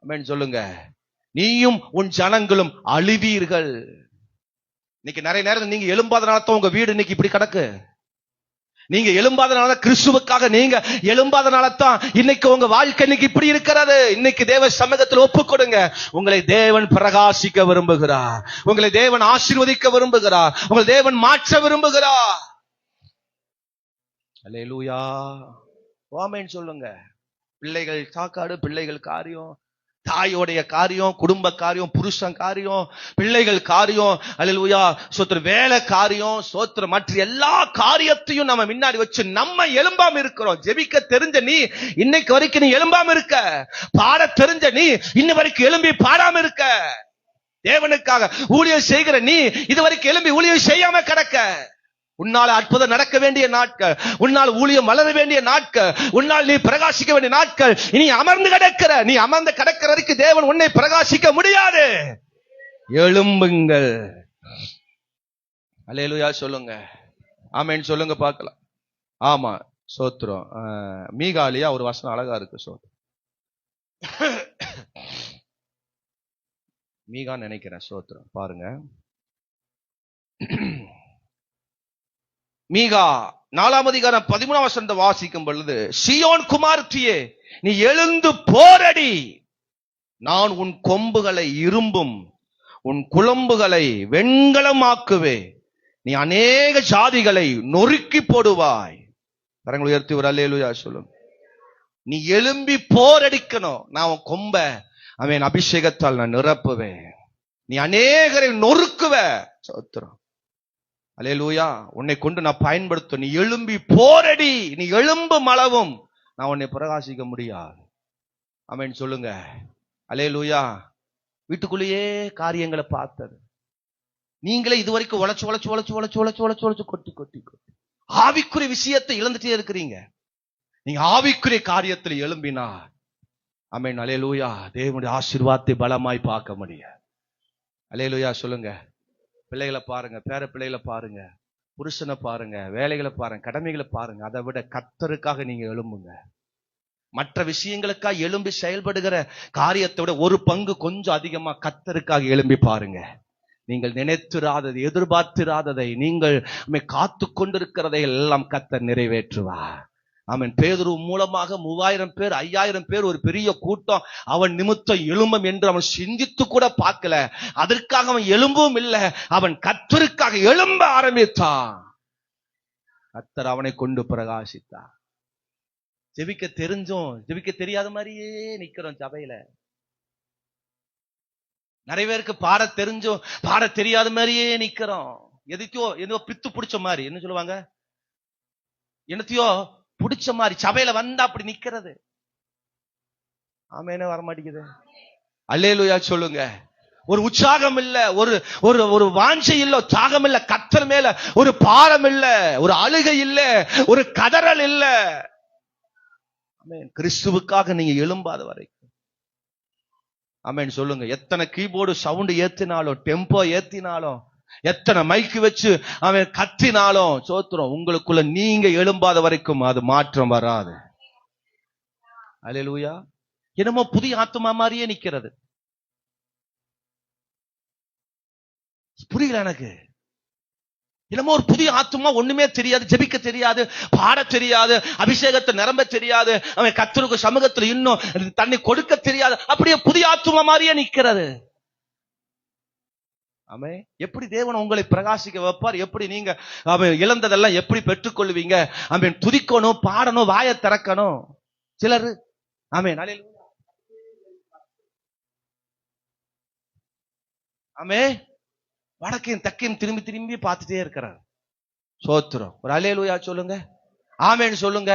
ஆமென் சொல்லுங்க. நீயும் உன் ஜனங்களும் அழிவீர்கள். இன்னைக்கு நிறைய நேரம் நீங்க எழும்பாதனால தான் உங்க வீடு இன்னைக்கு இப்படி கிடக்கு. நீங்க எழும்பாதனால, கிறிஸ்துவுக்காக நீங்க எழும்பாதனால தான் இன்னைக்கு உங்க வாழ்க்கை இன்னைக்கு இப்படி இருக்கிறது. இன்னைக்கு தேவ சமூகத்தில் ஒப்பு கொடுங்க. உங்களை தேவன் பிரகாசிக்க விரும்புகிறார், உங்களை தேவன் ஆசீர்வதிக்க விரும்புகிறார், உங்களை தேவன் மாற்ற விரும்புகிறார். அல்லேலூயா. ஆமென் சொல்லுங்க. பிள்ளைகள் சாக்காடு, பிள்ளைகள் காரியம், தாயோடைய காரியம், குடும்ப காரியம், புருஷன் காரியம், பிள்ளைகள் காரியம், அல்லேலூயா, சோத்திர வேலை காரியம், சோத்திர மற்ற எல்லா காரியத்தையும் நம்ம முன்னாடி வச்சு நம்ம எழும்பாம இருக்கிறோம். ஜெபிக்க தெரிஞ்ச நீ இன்னைக்கு வரைக்கும் நீ எழும்பாம இருக்க. பாட தெரிஞ்ச நீ இன்ன வரைக்கும் எழும்பி பாடாம இருக்க. தேவனுக்காக ஊழியம் செய்கிற நீ இதுவரைக்கும் எழும்பி ஊழியம் செய்யாம கிடக்க. உன்னால அற்புதம் நடக்க வேண்டிய நாட்கள், உன்னால் ஊழியம் வளர வேண்டிய நாட்கள், உன்னால் நீ பிரகாசிக்க வேண்டிய நாட்கள் இனி அமர்ந்து கிடக்கிற. நீ அமர்ந்து கிடக்கிற வரைக்கும் தேவன் உன்னை பிரகாசிக்க முடியாது. எழும்புங்கள். அல்லேலூயா சொல்லுங்க. ஆமென் சொல்லுங்க பார்க்கலாம். ஆமா சோத்திரம். மீகாலியா ஒரு வசனம் அழகா இருக்கு. சோத்திரம் மீகா நினைக்கிறேன். சோத்திரம் பாருங்க. மீகா 4ஆம் அதிகாரம் 13ஆம் வசனத்தை வாசிக்கும் பொழுது, சீயோன் குமாரத்தியே நீ எழுந்து போரடி, நான் உன் கொம்புகளை இரும்பும் உன் குளம்புகளை வெண்கலமாக்குவே, நீ அநேக ஜாதிகளை நொறுக்கி போடுவாய். கரங்களை உயர்த்தி ஒரு அல்லேலூயா சொல்லும். நீ எழும்பி போரடிக்கணும். நான் உன் கொம்ப அவன் அபிஷேகத்தால் நான் நிரப்புவேன். நீ அநேகரை நொறுக்குவ. சோத்திரம். அல்லேலூயா. உன்னை கொண்டு நான் பயன்படுத்த. நீ எழும்பி போரடி, நீ எழும்பும் அளவும் நான் உன்னை பிரகாசிக்க முடியாது. ஆமென் சொல்லுங்க. அல்லேலூயா. வீட்டுக்குள்ளேயே காரியங்களை பார்த்தது நீங்களே இதுவரைக்கும் உழைச்சு உழைச்சு உழைச்சு உழைச்சு உழைச்சு உழைச்சு உழைச்சு கொட்டி கொட்டி கொட்டி ஆவிக்குரிய விஷயத்தை இழந்துட்டே இருக்கிறீங்க. நீங்க ஆவிக்குரிய காரியத்தில் எழும்பினா ஆமென் அல்லேலூயா தேவனுடைய ஆசீர்வாதத்தை பலமாய் பார்க்க முடியும். அல்லேலூயா சொல்லுங்க. பிள்ளைகளை பாருங்க, பேர பிள்ளைகளை பாருங்க, புருஷனை பாருங்க, வேலைகளை பாருங்க, கடமைகளை பாருங்க. அதை விட கர்த்தருக்காக நீங்க எழும்புங்க. மற்ற விஷயங்களுக்காக எழும்பி செயல்படுகிற காரியத்தை விட ஒரு பங்கு கொஞ்சம் அதிகமா கர்த்தருக்காக எழும்பி பாருங்க. நீங்கள் நினைத்திராததை, எதிர்பார்த்திராததை, நீங்கள் காத்து கொண்டிருக்கிறதை எல்லாம் கர்த்தர் நிறைவேற்றுவார். அவன் பேதுரு மூலமாக 3000 பேர் 5000 பேர் ஒரு பெரிய கூட்டம் அவன் நிமித்தம் எழும்பும் என்று அவன் சிந்தித்து கூட பார்க்கல. அதற்காக அவன் எழும்பவும் இல்லை, அவன் கர்த்தருக்காக எழும்ப ஆரம்பித்தான். கர்த்தர் அவனை கொண்டு பிரகாசித்தார். ஜெபிக்க தெரிஞ்சும் ஜெபிக்க தெரியாத மாதிரியே நிக்கிறோம் சபையில. நிறைய பேருக்கு பாட தெரிஞ்சும் பாட தெரியாத மாதிரியே நிக்கிறோம். எதோ பித்து பிடிச்ச மாதிரி, என்ன சொல்லுவாங்க, என்னத்தையோ பிடிச்ச மாதிரி சபையில வந்தா அப்படி நிக்கிறது. ஆமென் வர மாட்டேங்குது. அல்லேலூயா சொல்லுங்க. ஒரு உற்சாகம் இல்ல, ஒரு ஒரு ஒரு வாஞ்சை இல்ல, உற்சாகம் இல்ல, கர்த்தர் மேல ஒரு பாரம் இல்ல, ஒரு அழுகை இல்ல, ஒரு கதறல் இல்ல. ஆமென். கிறிஸ்துவுக்காக நீங்க எழும்பாத வரைக்கும் ஆமென் சொல்லுங்க. எத்தனை கீபோர்டு சவுண்ட் ஏத்தினாலும், டெம்போ ஏத்தினாலும் எத்தனை மைக்கு வச்சு அவன் கத்தினாலும் சோத்திரம், உங்களுக்குள்ள நீங்க எழும்பாத வரைக்கும் அது மாற்றம் வராது. அல்லேலூயா. என்னமோ புதிய ஆத்துமா மாதிரியே நிக்கிறது. புரியல எனக்கு. என்னமோ ஒரு புதிய ஆத்துமா, ஒண்ணுமே தெரியாது, ஜெபிக்க தெரியாது, பாட தெரியாது, அபிஷேகத்தை நிரம்ப தெரியாது, அவன் கர்த்தருக்கு சமூகத்துல இன்னும் தண்ணி கொடுக்க தெரியாது, அப்படியே புதிய ஆத்துமா மாதிரியே நிக்கிறது. ஆமே. எப்படி தேவன் உங்களை பிரகாசிக்க வைப்பார்? எப்படி நீங்க இழந்ததெல்லாம் எப்படி பெற்றுக்கொள்வீங்க? அவன் துதிக்கணும், பாடணும், வாயை திறக்கணும். சிலர் ஆமே ஆமே வடக்கையும் தக்கையும் திரும்பி திரும்பி பார்த்துட்டே இருக்கிறார். சோத்திரம். ஒரு அல்லேலூயா சொல்லுங்க, ஆமேன்னு சொல்லுங்க.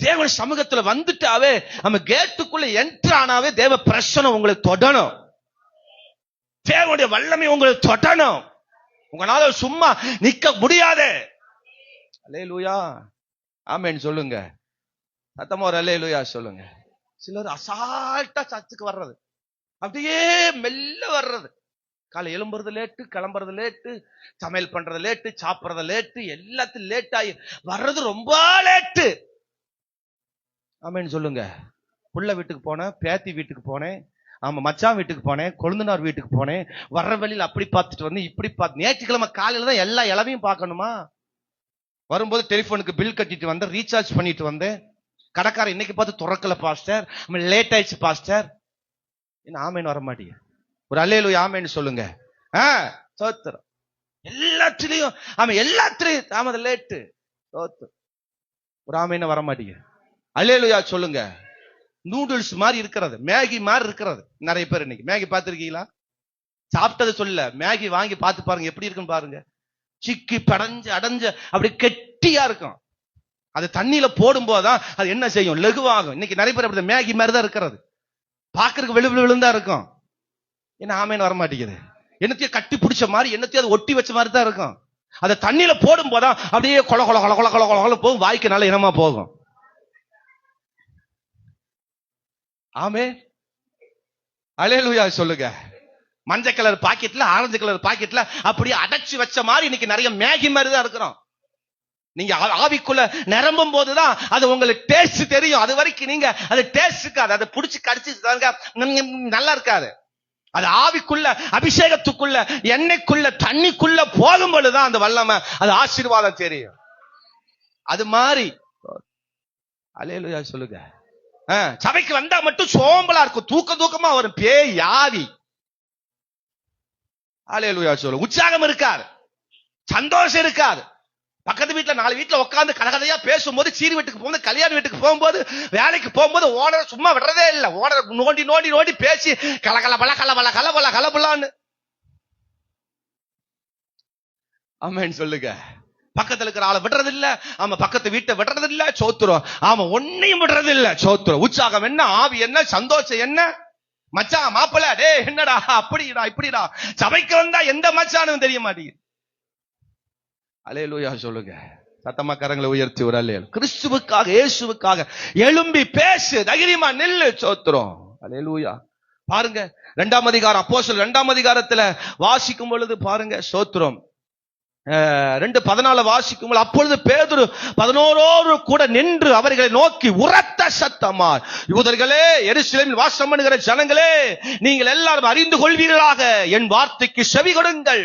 தேவன் சமூகத்துல வந்துட்டாவே, நம்ம கேட்டுக்குள்ள என்ட்ரு ஆனாவே தேவ பிரசன்னம் உங்களை தொடணும், தேவனுடைய வல்லமை உங்களை தொடணும். உங்களால சும்மா நிக்க முடியாது. அல்லேலூயா, ஆமேன்னு சொல்லுங்க. சத்தமா ஒரு அல்லேலூயா சொல்லுங்க. சிலர் அசால்ட்டா சர்ச்சுக்கு வர்றது, அப்படியே மெல்ல வர்றது, காலை எழும்புறது லேட்டு, கிளம்புறது லேட்டு, சமையல் பண்றது லேட்டு, சாப்பிடுறது லேட்டு, எல்லாத்தையும் லேட் ஆகி வர்றது ரொம்ப லேட்டு. ஆமேன்னு சொல்லுங்க. புள்ள வீட்டுக்கு போனேன், பேத்தி வீட்டுக்கு போனேன், ஆமா மச்சான் வீட்டுக்கு போனேன், கொழுந்தனார் வீட்டுக்கு போனேன், வர்ற வழியில் அப்படி பார்த்துட்டு வந்து இப்படி பார்த்து, ஞாயிற்றுக்கிழமை காலையில தான் எல்லா இளவையும் பார்க்கணுமா? வரும்போது டெலிபோனுக்கு பில் கட்டிட்டு வந்தேன், ரீசார்ஜ் பண்ணிட்டு வந்தேன், கடைக்காரன் இன்னைக்கு பார்த்து துறக்கல பாஸ்டர், லேட் ஆயிடுச்சு பாஸ்டர். என்ன ஆமேன்னு வர மாட்டீங்க? ஒரு அல்லேலூயா ஆமேன்னு சொல்லுங்க. சோத்திரம். எல்லாத்திலையும் எல்லாத்திலையும் தாமதம் லேட்டு. சோத்திரம். ஒரு ஆமேன்னு வர மாட்டீங்க? அல்லேலூயா சொல்லுங்க. நூடுல்ஸ் மாதிரி இருக்கிறது, மேகி மாதிரி இருக்கிறது. நிறைய பேர் இன்னைக்கு மேகி பார்த்திருக்கீங்களா? சாப்பிட்டது சொல்ல, மேகி வாங்கி பார்த்து பாருங்க எப்படி இருக்குன்னு பாருங்க. சிக்கி படைஞ்சு அடைஞ்ச அப்படி கெட்டியா இருக்கும். அது தண்ணியில போடும் போதுதான் அது என்ன செய்யும், லகுவாகும். இன்னைக்கு நிறைய பேர் அப்படி மேகி மாதிரி தான் இருக்கிறது, பாக்குறதுக்கு விழுந்தா இருக்கும். என்ன ஆமேன்னு வர மாட்டேங்குது? என்னத்தையும் கட்டி பிடிச்ச மாதிரி, என்னத்தையும் அது ஒட்டி வச்ச மாதிரி தான் இருக்கும். அதை தண்ணியில போடும் போதான் அப்படியே கொல கொல கொல கொல கொல கொல போகும், வாய்க்கு நல்ல இனமா போகும். ஆமே. அல்லேலூயா சொல்லுங்க. மஞ்சள் கலர் பாக்கெட்ல, ஆரஞ்சு கலர் பாக்கெட்ல அப்படியே அடைச்சு வச்ச மாதிரி இன்னைக்கு நிறைய மேகி மாதிரி தான் இருக்கிறோம். நீங்க ஆவிக்குள்ள நிரம்பும் போதுதான் அது உங்களுக்கு டேஸ்ட் தெரியும். அது வரைக்கும் நீங்க அது டேஸ்ட் இருக்காது, அதை புடிச்சு கடிச்சு நல்லா இருக்காது. அது ஆவிக்குள்ள, அபிஷேகத்துக்குள்ள, எண்ணெய்க்குள்ள, தண்ணிக்குள்ள போகும் பொழுதுதான் அந்த வல்லமை, அது ஆசீர்வாதம் தெரியும். அது மாதிரி அல்லேலூயா சொல்லுங்க. சபைக்கு வந்தா மட்டும் சோம்பலா இருக்கும், தூக்கமா வரும், பேய் ஆவி. அல்லேலூயா சொல்லுங்க. உற்சாகம் இருக்காது, சந்தோஷம் இருக்காது. பக்கத்து வீட்டுல 4 வீட்டுல உட்கார்ந்து கலகதையா பேசும்போது, சீர் வீட்டுக்கு போகும்போது, கல்யாண வீட்டுக்கு போகும்போது, வேலைக்கு போகும்போது ஓனர் சும்மா விடுறதே இல்லை. ஓனர் நோண்டி நோண்டி நோண்டி பேசி கலகலபல கலபல கலபல கலபலான்னு. ஆமென் சொல்லுங்க. பக்கத்துல இருக்கிற ஆளை விடுறது இல்ல, ஆமா பக்கத்து வீட்டை விடுறது இல்ல. சோத்துரும். ஆமா ஒன்னையும் விடுறது இல்ல. சோத்துரும். உற்சாகம் என்ன, ஆவி என்ன, சந்தோஷம் என்ன, மச்சான் மாப்பிள்ள டே என்னடா அப்படிடா இப்படிடா. சபைக்கு வந்தா எந்த மச்சானும் தெரிய மாட்டேங்குது. அல்லேலூயா சொல்லுங்க. சத்தமா கரங்களை உயர்த்தி ஒரு அல்லேலூயா. கிறிஸ்துவுக்காக, இயேசுவுக்காக எழும்பி பேசு, தைரியமா நில்லு. சோத்திரம். அல்லேலூயா. பாருங்க 2ஆம் அதிகாரம், அப்போஸ்தலர் 2ஆம் அதிகாரத்துல வாசிக்கும் பொழுது பாருங்க. சோத்திரம். 2:14 வாசிக்கும் பொழுது, அப்பொழுது பேதுரு 11 கூட நின்று அவர்களை நோக்கி உரத்த சத்தமாய், யூதர்களே, எருசலேமில் வாசம் பண்ணுகிற ஜனங்களே, நீங்கள் எல்லாரும் அறிந்து கொள்வீர்களாக, என் வார்த்தைக்கு செவி கொடுங்கள்.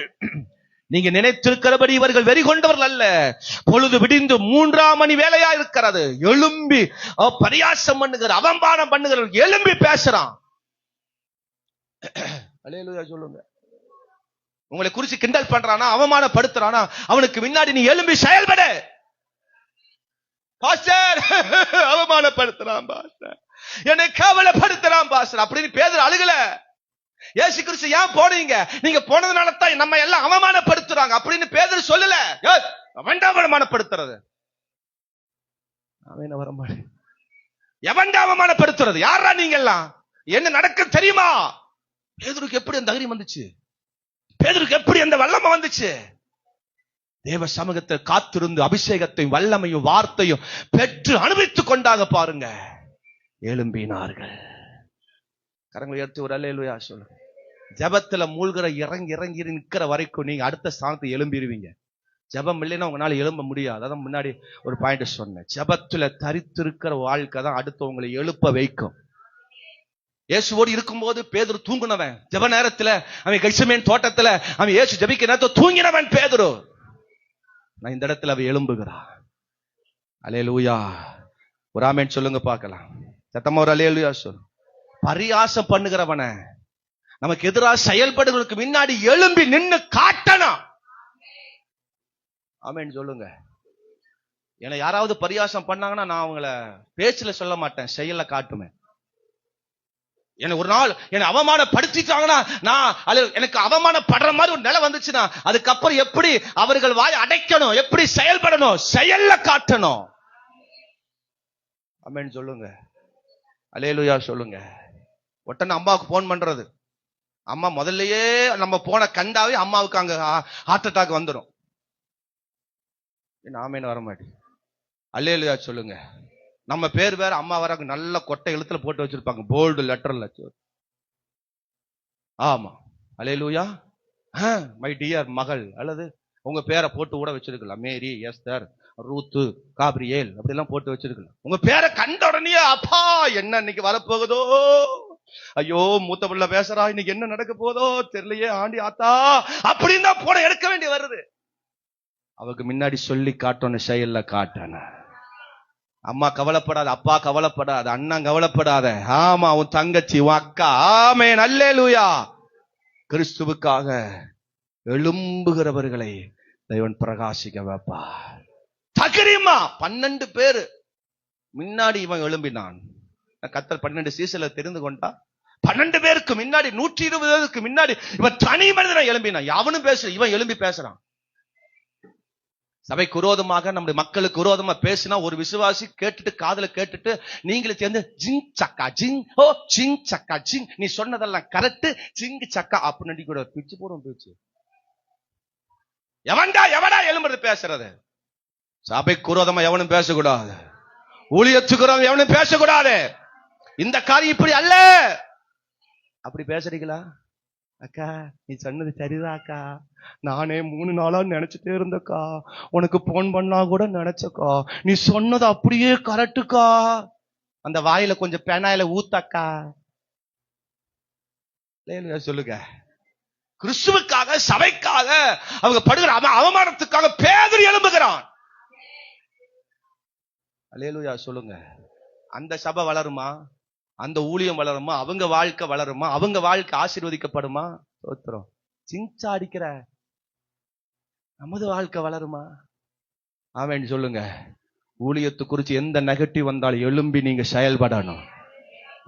நீங்க நினைத்திருக்கிறபடி இவர்கள் வெறி கொண்டவர்கள் அல்ல. பொழுது விடிந்து 3ஆம் மணி வேலையா இருக்கிறது. எழும்பி பரியாசம் பண்ணுகிற, அவமானம் பண்ணுகிற எழும்பி பேசுறான். அல்லேலூயா சொல்லுங்க. உங்களை குறிச்சு கிண்டல் பண்றானா, அவமானப்படுத்துறானா, அவனுக்கு முன்னாடி நீ எழும்பி செயல்படு. பாஸ்டர் அவமானப்படுத்துறான் பாஸ்டர், என்னை கவலைப்படுத்துறான் பாஸ்டர் அப்படின்னு பேதுரு அழுகல. இயேசு கிறிஸ்து ஏன் போனீங்க, நீங்க போனதுனால தான் நம்ம எல்லாம் அவமானப்படுத்துறாங்க அப்படின்னு பேதுரு சொல்லல. அவமானப்படுத்துறது அவன் வரமாட்டே. எவன்டா அவமானப்படுத்துறது? யாரா நீங்க எல்லாம்? என்ன நடக்க தெரியுமா? பேதுருக்கு எப்படி அந்த தைரியம் வந்துச்சு? பேதுருக்கு எப்படி அந்த வல்லமை வந்துச்சு? தேவ சமூகத்தை காத்திருந்து அபிஷேகத்தையும் வல்லமையும் வார்த்தையும் பெற்று அனுபவித்துக் கொண்டாங்க. பாருங்க, எழும்பினார்கள். கரங்களை உயர்த்தி ஒரு அல்லேலூயா சொல்லுங்க. ஜபத்துல மூழ்கிற இறங்கி இறங்கி நிக்கிற வரைக்கும் நீங்க அடுத்த ஸ்தானத்தை எழும்பிடுவீங்க. ஜபம் இல்லைன்னா உங்களால எழும்ப முடியாது. அதான் முன்னாடி ஒரு பாயிண்ட் சொன்னேன். ஜபத்துல தரித்திருக்கிற வாழ்க்கை தான் அடுத்தவங்களை எழுப்ப வைக்கும். இயேசுவோடு இருக்கும்போது பேதுரு தூங்குனவன். ஜப நேரத்துல அவன் கெத்செமனே தோட்டத்துல அவன் இயேசு ஜபிக்கிற நேரத்துல தூங்கினவன் பேதுரு. நான் இந்த இடத்துல அவன் எழும்புகிறான். அல்லேலூயா. ஒரு ஆமென் சொல்லுங்க பார்க்கலாம். சத்தமா ஒரு அல்லேலூயா சொல்லு. பரியாசம் பண்ணுகிறவன, நமக்கு எதிராக செயல்படுவதற்கு முன்னாடி எழும்பி நின்னு காட்டணும். ஆமென் சொல்லுங்க. ஏன்னா யாராவது பரியாசம் பண்ணாங்கன்னா நான் அவங்கள பேச்சுல சொல்ல மாட்டேன், செயல்ல காட்டுவேன். எனக்கு ஒரு நாள் என்னை அவமானப்படுத்திட்டாங்கன்னா நான் எனக்கு அவமானப்படுற மாதிரி ஒரு நிலை வந்துச்சுன்னா அதுக்கப்புறம் எப்படி அவர்கள் வாய் அடைக்கணும், எப்படி செயல்படணும், செயல்ல காட்டணும். ஆமென் சொல்லுங்க. அல்லேலூயா சொல்லுங்க. உடனே அம்மாவுக்கு போன் பண்றது. அம்மா முதல்லயே நம்ம போன கண்டாவே அம்மாவுக்கு அங்க ஹார்ட் அட்டாக் வந்துடும். ஆமென் வர மாட்டேன். அல்லேலூயா சொல்லுங்க. நம்ம பேர் வேற, அம்மா வர நல்ல கொட்டை எழுத்துல போட்டு வச்சிருப்பாங்க, போல்டு லெட்டர்ல. ஆமா. அல்லேலூயா. மை டியர் மகள், அல்லது உங்க பேரை போட்டு கூட வச்சிருக்கலாம். மேரி, எஸ்தர், ரூத்து, காப்ரியேல் அப்படிலாம் போட்டு வச்சிருக்கலாம். உங்க பேரை கண்ட உடனே அப்பா என்ன இன்னைக்கு வரப்போகுதோ, ஐயோ மூத்த பிள்ளை பேசுறா, இன்னைக்கு என்ன நடக்க போதோ தெரியலையே, ஆண்டி ஆத்தா அப்படின்னு தான் போட எடுக்க வேண்டி வருது. அவருக்கு முன்னாடி சொல்லி காட்டணும், செயல்ல காட்டணும். அம்மா கவலைப்படாத, அப்பா கவலைப்படாத, அண்ணன் கவலைப்படாத, ஆமா உன் தங்கச்சி, உன் அக்கா. ஆமென் அல்லேலூயா. கிறிஸ்துவுக்காக எழும்புகிறவர்களை தேவன் பிரகாசிக்க வைப்பா. தகிரிமா 12 பேரு முன்னாடி இவன் எழும்பினான். கர்த்தர் 12 சீசன்ல தெரிந்து கொண்டா 12 பேருக்கு முன்னாடி 120 பேருக்கு முன்னாடி இவன் தனி மனிதனை எழும்பினான். அவனும் பேச, இவன் எழும்பி பேசுறான். சபைக்கு விரோதமாக, நம்முடைய மக்களுக்கு விரோதமா பேசினா ஒரு விசுவாசி கேட்டுட்டு காதுல கேட்டுட்டு நீங்களே சேர்ந்து ஜிங் சக்கா ஜிங், ஓ ஜிங் சக்கா ஜிங், நீ சொன்னதெல்லாம் கரெக்ட், ஜிங் சக்கா அப்படின்னு கூட பிச்சு போடும் பேச்சு. எவடா எழும்புறது பேசுறது? சபைக்கு விரோதமா எவனும் பேசக்கூடாது, ஊழியத்துக்கு எவனும் பேசக்கூடாது. இந்த காரியம் இப்படி அல்ல. அப்படி பேசுறீங்களா? அக்கா நீ சொன்னது சரிதான் அக்கா, நானே 3 நாளா நினைச்சிட்டே இருந்தக்கா, உனக்கு போன் பண்ணா கூட நினைச்சக்கா, நீ சொன்னது அப்படியே கரெக்டுக்கா, அந்த வாயில கொஞ்சம் பெனாயில ஊத்தக்கா. சொல்லுங்க. கிறிஸ்துவுக்காக, சபைக்காக அவங்க படுகிற அவமானத்துக்காக பேதுரு எழும்புகிறான். அல்லேலூயா சொல்லுங்க. அந்த சபை வளருமா? அந்த ஊழியம் வளருமா? அவங்க வாழ்க்கை வளருமா? அவங்க வாழ்க்கை ஆசீர்வதிக்கப்படுமா? சோத்திரம். சிஞ்சா அடிக்கிற நமது வாழ்க்கை வளருமா? ஆமென் சொல்லுங்க. ஊழியத்தை குறிச்சு எந்த நெகட்டிவ் வந்தாலும் எழும்பி நீங்க செயல்படணும்.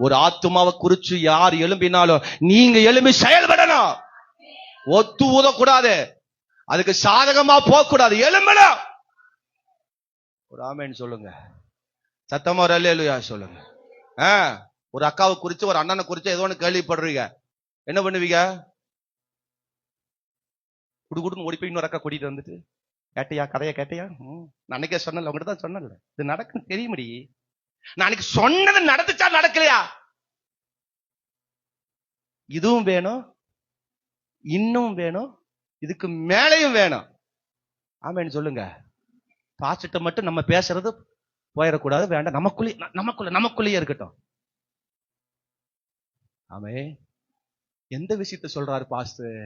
ஒரு ஆத்துமாவை குறிச்சு யார் எழும்பினாலும் நீங்க எழும்பி செயல்படணும். ஒத்து ஊதக்கூடாது, அதுக்கு சாதகமா போக கூடாது, எழும்பணும். ஒரு ஆமென் சொல்லுங்க. சத்தமா ஒரு அல்லேலூயா சொல்லுங்க. ஒரு அக்காவை குறிச்சு, ஒரு அண்ணனை குறிச்சு ஏதோ ஒன்று கேள்விப்படுறீங்க, என்ன பண்ணுவீங்க? குடுகுடுன்னு ஓடி போய் இன்னொரு அக்கா கூட்டிட்டு வந்துட்டு, கேட்டையா கதையா கேட்டையா? நான் அன்னைக்கே சொன்னல, உங்ககிட்ட தான் சொன்னல, இது நடக்குன்னு தெரியுமடி, நான் அன்னைக்கு சொன்னது நடந்துச்சா நடக்கலையா? இதுவும் வேணும், இன்னும் வேணும், இதுக்கு மேலையும் வேணும். ஆமென் சொல்லுங்க. பாசிட்ட மட்டும் நம்ம பேசுறது போயிடக்கூடாது, வேண்டாம், நமக்குள்ளேயே இருக்கட்டும். ஆமே. எந்த விஷயத்த சொல்றாரு பாஸ்டர்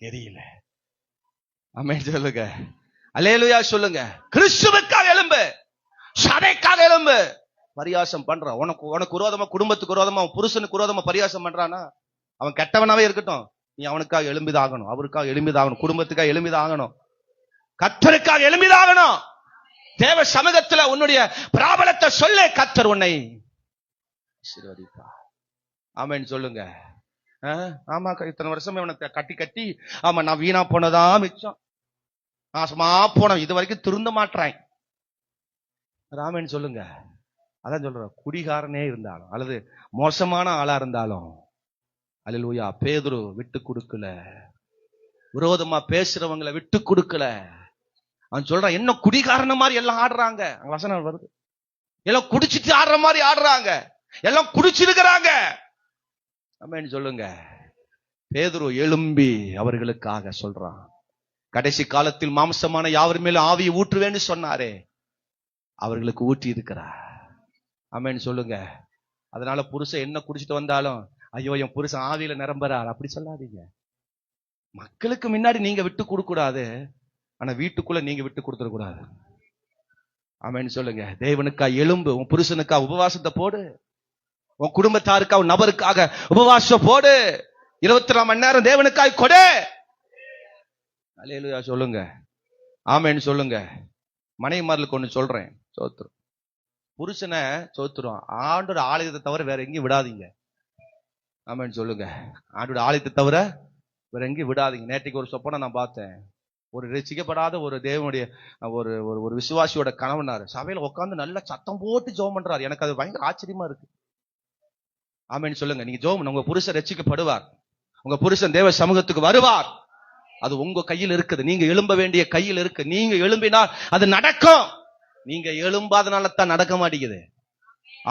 தெரியல. ஆமென் சொல்லுங்க. அல்லேலூயா சொல்லுங்க. கிறிஸ்துவுக்காக எழும்பு, சபைக்காக எழும்பு. பரியாசம் பண்றான், உனக்கு விரோதமா, குடும்பத்துக்கு விரோதமா, புருஷனுக்கு விரோதமா பரியாசம் பண்றானா அவன் கெட்டவனாவே இருக்கட்டும், நீ அவனுக்காக எழும்பிதாகணும், அவருக்காக எழும்பிதாகணும், குடும்பத்துக்காக எழும்பிதாகணும், கர்த்தருக்காக எழும்பிதாகணும். தேவ சமூகத்துல உன்னுடைய பிராபலத்தை சொல்ல, கர்த்தர் உன்னை ஆசீர்வதிப்பார். ஆமென் சொல்லுங்க. ஆமா, இத்தனை வருஷம் இவனை கட்டி கட்டி, ஆமா நான் வீணா போனதா மிச்சம், நாசமா போன, இது வரைக்கும் திருந்த மாட்டேன். ஆமென் சொல்லுங்க. அதான் சொல்ற, குடிகாரனே இருந்தாலும் அல்லது மோசமான ஆளா இருந்தாலும், அல்லேலூயா, பேதுரு விட்டு கொடுக்கல, விரோதமா பேசுறவங்களை விட்டு கொடுக்கல. அவன் சொல்றான், என்ன குடிகாரன மாதிரி எல்லாம் ஆடுறாங்க, வசனம் வருது, எல்லாம் குடிச்சிட்டு ஆடுற மாதிரி ஆடுறாங்க, எல்லாம் குடிச்சிருக்கிறாங்க. ஆமென் சொல்லுங்க. பேதுரு எழும்பி அவர்களுக்காக சொல்றான். கடைசி காலத்தில் மாம்சமான யாவர் மேலும் ஆவியை ஊற்றுவேன்னு சொன்னாரே, அவர்களுக்கு ஊற்றி இருக்கிறார். ஆமென் சொல்லுங்க. அதனால புருஷன் என்ன குடிச்சிட்டு வந்தாலும், ஐயோ என் புருஷன் ஆவியில நிரம்புறார் அப்படி சொல்லாதீங்க. மக்களுக்கு முன்னாடி நீங்க விட்டு கொடுக்க கூடாது, ஆனா வீட்டுக்குள்ள நீங்க விட்டு கொடுத்துடக்கூடாது. ஆமென் சொல்லுங்க. தேவனுக்காக எழும்பு, உன் புருஷனுக்காக உபவாசத்தை போடு, உன் குடும்பத்தாருக்காக நபருக்காக உபவாசம் போடு, 24 மணி நேரம் தேவனுக்காக கொடு. அல்லேலூயா சொல்லுங்க. ஆமென் சொல்லுங்க. மனைவிமார்களுக்கு ஒண்ணு சொல்றேன், சோத்திரம். புருஷனை சோத்திரம் ஆண்டோட ஆலயத்தை தவிர வேற எங்கேயும் விடாதீங்க. ஆமென் சொல்லுங்க. ஆண்டோட ஆலயத்தை தவிர வேற எங்கேயும் விடாதீங்க. நேற்றுக்கு ஒரு சொப்பனை நான் பார்த்தேன். ஒரு ரசிக்கப்படாத ஒரு தேவனுடைய ஒரு ஒரு விசுவாசியோட கணவனாரு சபையில உட்காந்து நல்லா சத்தம் போட்டு ஜெபம் பண்றாரு. எனக்கு அது பயங்கர ஆச்சரியமா இருக்கு. ஆமென் சொல்லுங்க. நீங்க ஜெபம், உங்க புருஷன் ரட்சிக்கப்படுவார், உங்க புருஷன் தேவ சமூகத்துக்கு வருவார். அது உங்க கையில் இருக்குது. நீங்க எழும்ப வேண்டிய கையில் இருக்கு. நீங்க எழும்பினால் அது நடக்கும். நீங்க எழும்பாதனால தான் நடக்க மாட்டேங்குது.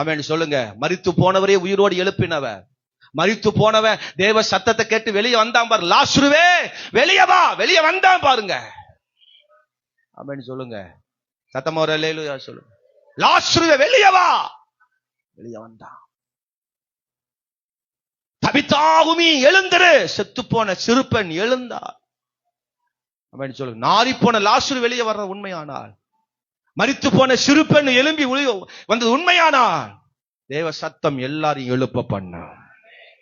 ஆமென் சொல்லுங்க. மரித்து போனவரே உயிரோடு எழுப்பினவர், மரித்து போனவன் தேவ சத்தத்தை கேட்டு வெளியே வந்தான் பாரு. லாசருவே வெளியே வா, வெளியே வந்தான் பாருங்க. ஆமென் சொல்லுங்க. சத்தமா ஒரு அல்லேலூயா சொல்லுங்க. லாசருவே வெளியே வா, வெளியே வந்தான். தபித்தாகுமி எழுந்திரு, செத்து போன சிறுப்பெண் எழுந்தார். ஆமென் சொல்லுங்க. நாரி போன லாசரு வெளியே வர்ற உண்மையானால், மரித்து போன சிறுப்பெண் எழும்பி வந்தது உண்மையானால், தேவ சத்தம் எல்லாரையும் எழுப்ப பண்ண.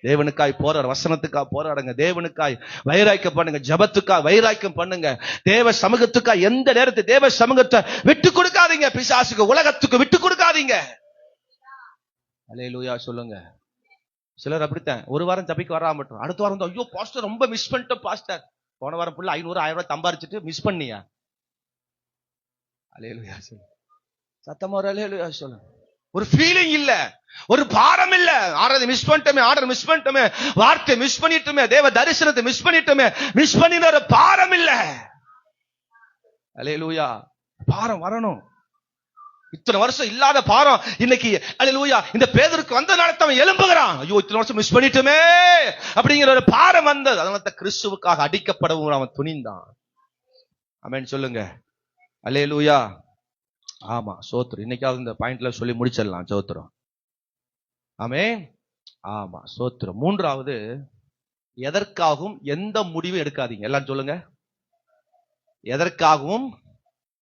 தேவனுக்காய் போராட, வசனத்துக்காக போராடுங்க. தேவனுக்காய் வைராக்கியம் பண்ணுங்க. ஜபத்துக்காக வைராக்கியம் பண்ணுங்க. தேவ சமூகத்துக்காக எந்த நேரத்தை தேவ சமூகத்தை விட்டு கொடுக்காதீங்க. பிசாசுக்கு, உலகத்துக்கு விட்டு கொடுக்காதீங்க. அல்லேலூயா சொல்லுங்க. சிலர் அப்படித்தான் ஒரு வாரம் தப்பிக்கு வராம மட்டும் அடுத்த வாரம் ஐயோ பாஸ்டர் ரொம்ப மிஸ் பண்ணிட்டோம் பாஸ்டர், போன வாரம் புள்ள 500-1000 ரூபாய் சம்பாரிச்சுட்டு மிஸ் பண்ணியா. அல்லேலூயா சொல்லுங்க. சத்தமா ஒரு அல்லேலூயா சொல்லுங்க. ஒரு ஃபீலிங் இல்ல, ஒரு பாரம் இல்ல. ஆறதை மிஸ் பண்ணிட்டோமே, ஆர்டர் மிஸ் பண்ணிட்டோமே, வார்த்தை மிஸ் பண்ணிட்டோமே, தேவ தரிசனத்தை மிஸ் பண்ணிட்டோமே, மிஸ் பண்ணின ஒரு பாரம் இல்ல. அல்லேலூயா. பாரம் வரணும். இத்தனை வருஷம் இல்லாத பாரம் இன்னைக்கு அல்லேலூயா இந்த பேதுருக்கு வந்ததனால தான் எழும்புகிறான். ஐயோ இத்தனை வருஷம் மிஸ் பண்ணிட்டோமே அப்படிங்கிற ஒரு பாரம் வந்தது. அதனால தான் கிறிஸ்துவுக்காக அடிக்கப்படவும் அவன் துணிந்தான். ஆமென் சொல்லுங்க. அல்லேலூயா. ஆமா சோத்திரம். இன்னைக்காவது இந்த பாயிண்ட்ல சொல்லி முடிச்சிடலாம். சோத்திரம். ஆமென். ஆமா சோத்திரம். மூன்றாவது, எதற்காகவும் எந்த முடிவும் எடுக்காதீங்க. எல்லாம் சொல்லுங்க. எதற்காகவும்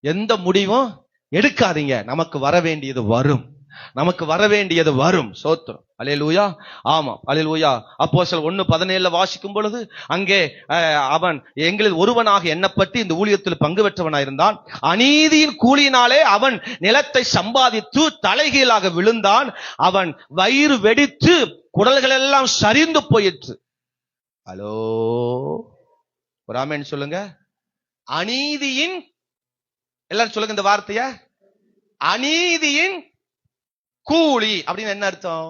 எந்த முடிவும் எடுக்காதீங்க. நமக்கு வர வேண்டியது வரும், நமக்கு வர வேண்டியது வரும். சோத்திரம். அல்லேலூயா. ஆமா அல்லேலூயா. அப்போஸ்தலர் 1:17 வாசிக்கும் பொழுது அங்கே அவன் எங்களில் ஒருவனாக எண்ணப்பட்டு இந்த ஊழியத்தில் பங்கு பெற்றவனாயிருந்தான். அநீதியின் கூலியினாலே அவன் நிலத்தை சம்பாதித்து தலைகீழாக விழுந்தான். அவன் வயிறு வெடித்து குடல்கள் எல்லாம் சரிந்து போயிற்று. ஹலோ, ஒரு ஆமென் சொல்லுங்க. அநீதியின், எல்லாரும் சொல்லுங்க இந்த வார்த்தைய, அநீதியின் கூலி அப்படின்னு என்ன அர்த்தம்?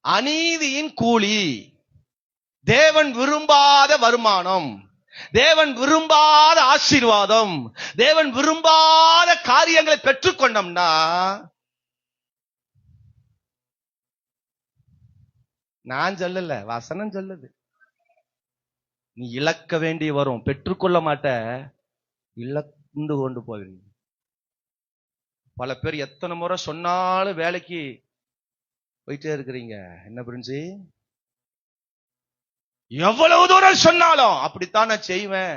அநீதியின் கூலி தேவன் விரும்பாத வருமானம், தேவன் விரும்பாத ஆசீர்வாதம், தேவன் விரும்பாத காரியங்களை பெற்றுக்கொண்டோம்னா, நான் சொல்லல, வசனம் சொல்லுது, நீ இழக்க வேண்டி வரும். பெற்றுக்கொள்ள மாட்ட, இழந்து கொண்டு போவீங்க. பல பேர் எத்தனை முறை சொன்னாலும் வேலைக்கு போயிட்டே இருக்கிறீங்க. என்ன பிரின்சி, எவ்வளவு தூரம் சொன்னாலும் அப்படித்தான் நான் செய்வேன்.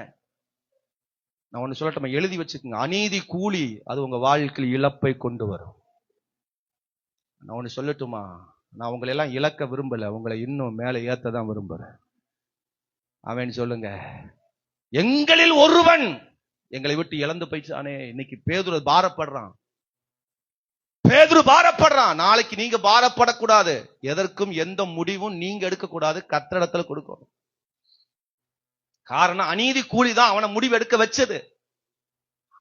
நான் ஒண்ணு சொல்லட்டுமா, எழுதி வச்சுக்கோங்க. அநீதி கூலி அது உங்க வாழ்க்கையில் இழப்பை கொண்டு வரும். நான் ஒண்ணு சொல்லட்டுமா, நான் உங்களை எல்லாம் இழக்க விரும்பல, உங்களை இன்னும் மேலே ஏத்ததான் விரும்புறேன். அவன் சொல்லுங்க. எங்களில் ஒருவன் எங்களை விட்டு இழந்து போயிட்டானே. இன்னைக்கு பேதுரு பாரப்படுறான், பேதுரு பாரப்படுறான். நாளைக்கு நீங்க பாரப்படக்கூடாது. எதற்கும் எந்த முடிவும் நீங்க எடுக்க கூடாது, கர்த்தரிடத்துல கொடுக்கணும். காரணம் அநீதி கூலிதான் அவனை முடிவு எடுக்க வச்சது.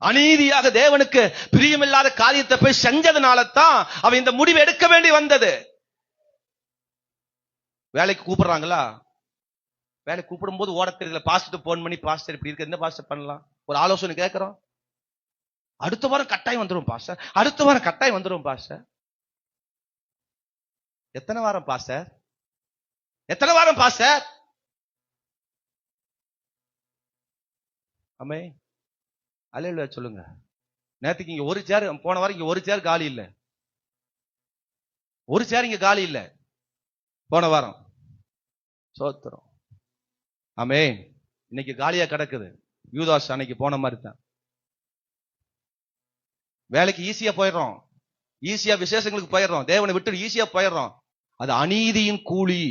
அநீதியாக தேவனுக்கு பிரியமில்லாத காரியத்தை போய் செஞ்சதுனால தான் அவன் இந்த முடிவு எடுக்க வேண்டி வந்தது. வேலைக்கு கூப்பிடுறாங்களா, வேலைக்கு கூப்பிடும் போது ஓட தெரியல, பாஸ்டர் போன் பண்ணி பாஸ்டர் இப்படி இருக்கு, என்ன பாஸ்டர் பண்ணலாம், ஒரு ஆலோசனை கேட்கிறோம். அடுத்த வாரம் கட்டாயம் வந்துரும் பாஸ்டர், அடுத்த வாரம் கட்டாயம் வந்துரும் பாஸ்டர். எத்தனை வாரம் பாஸ்டர், எத்தனை வாரம் பாஸ்டர்? ஆமே, அல்லேலூயா சொல்லுங்க. நேத்துக்கு இங்க ஒரு சேர், போன வாரம் இங்க ஒரு சேர் காலி இல்ல, ஒரு சேர் இங்க காலி இல்ல போன வாரம். சோத்திரம். ஆமே, இன்னைக்கு காலியா கிடக்குது. யூதாஸ் அன்னைக்கு போன மாதிரி தான். வேலைக்கு ஈஸியா போயிடுறோம், ஈஸியா விசேஷங்களுக்கு போயிடுறோம், தேவனை விட்டு ஈஸியா போயிடுறோம். அது அநீதியின் கூலி.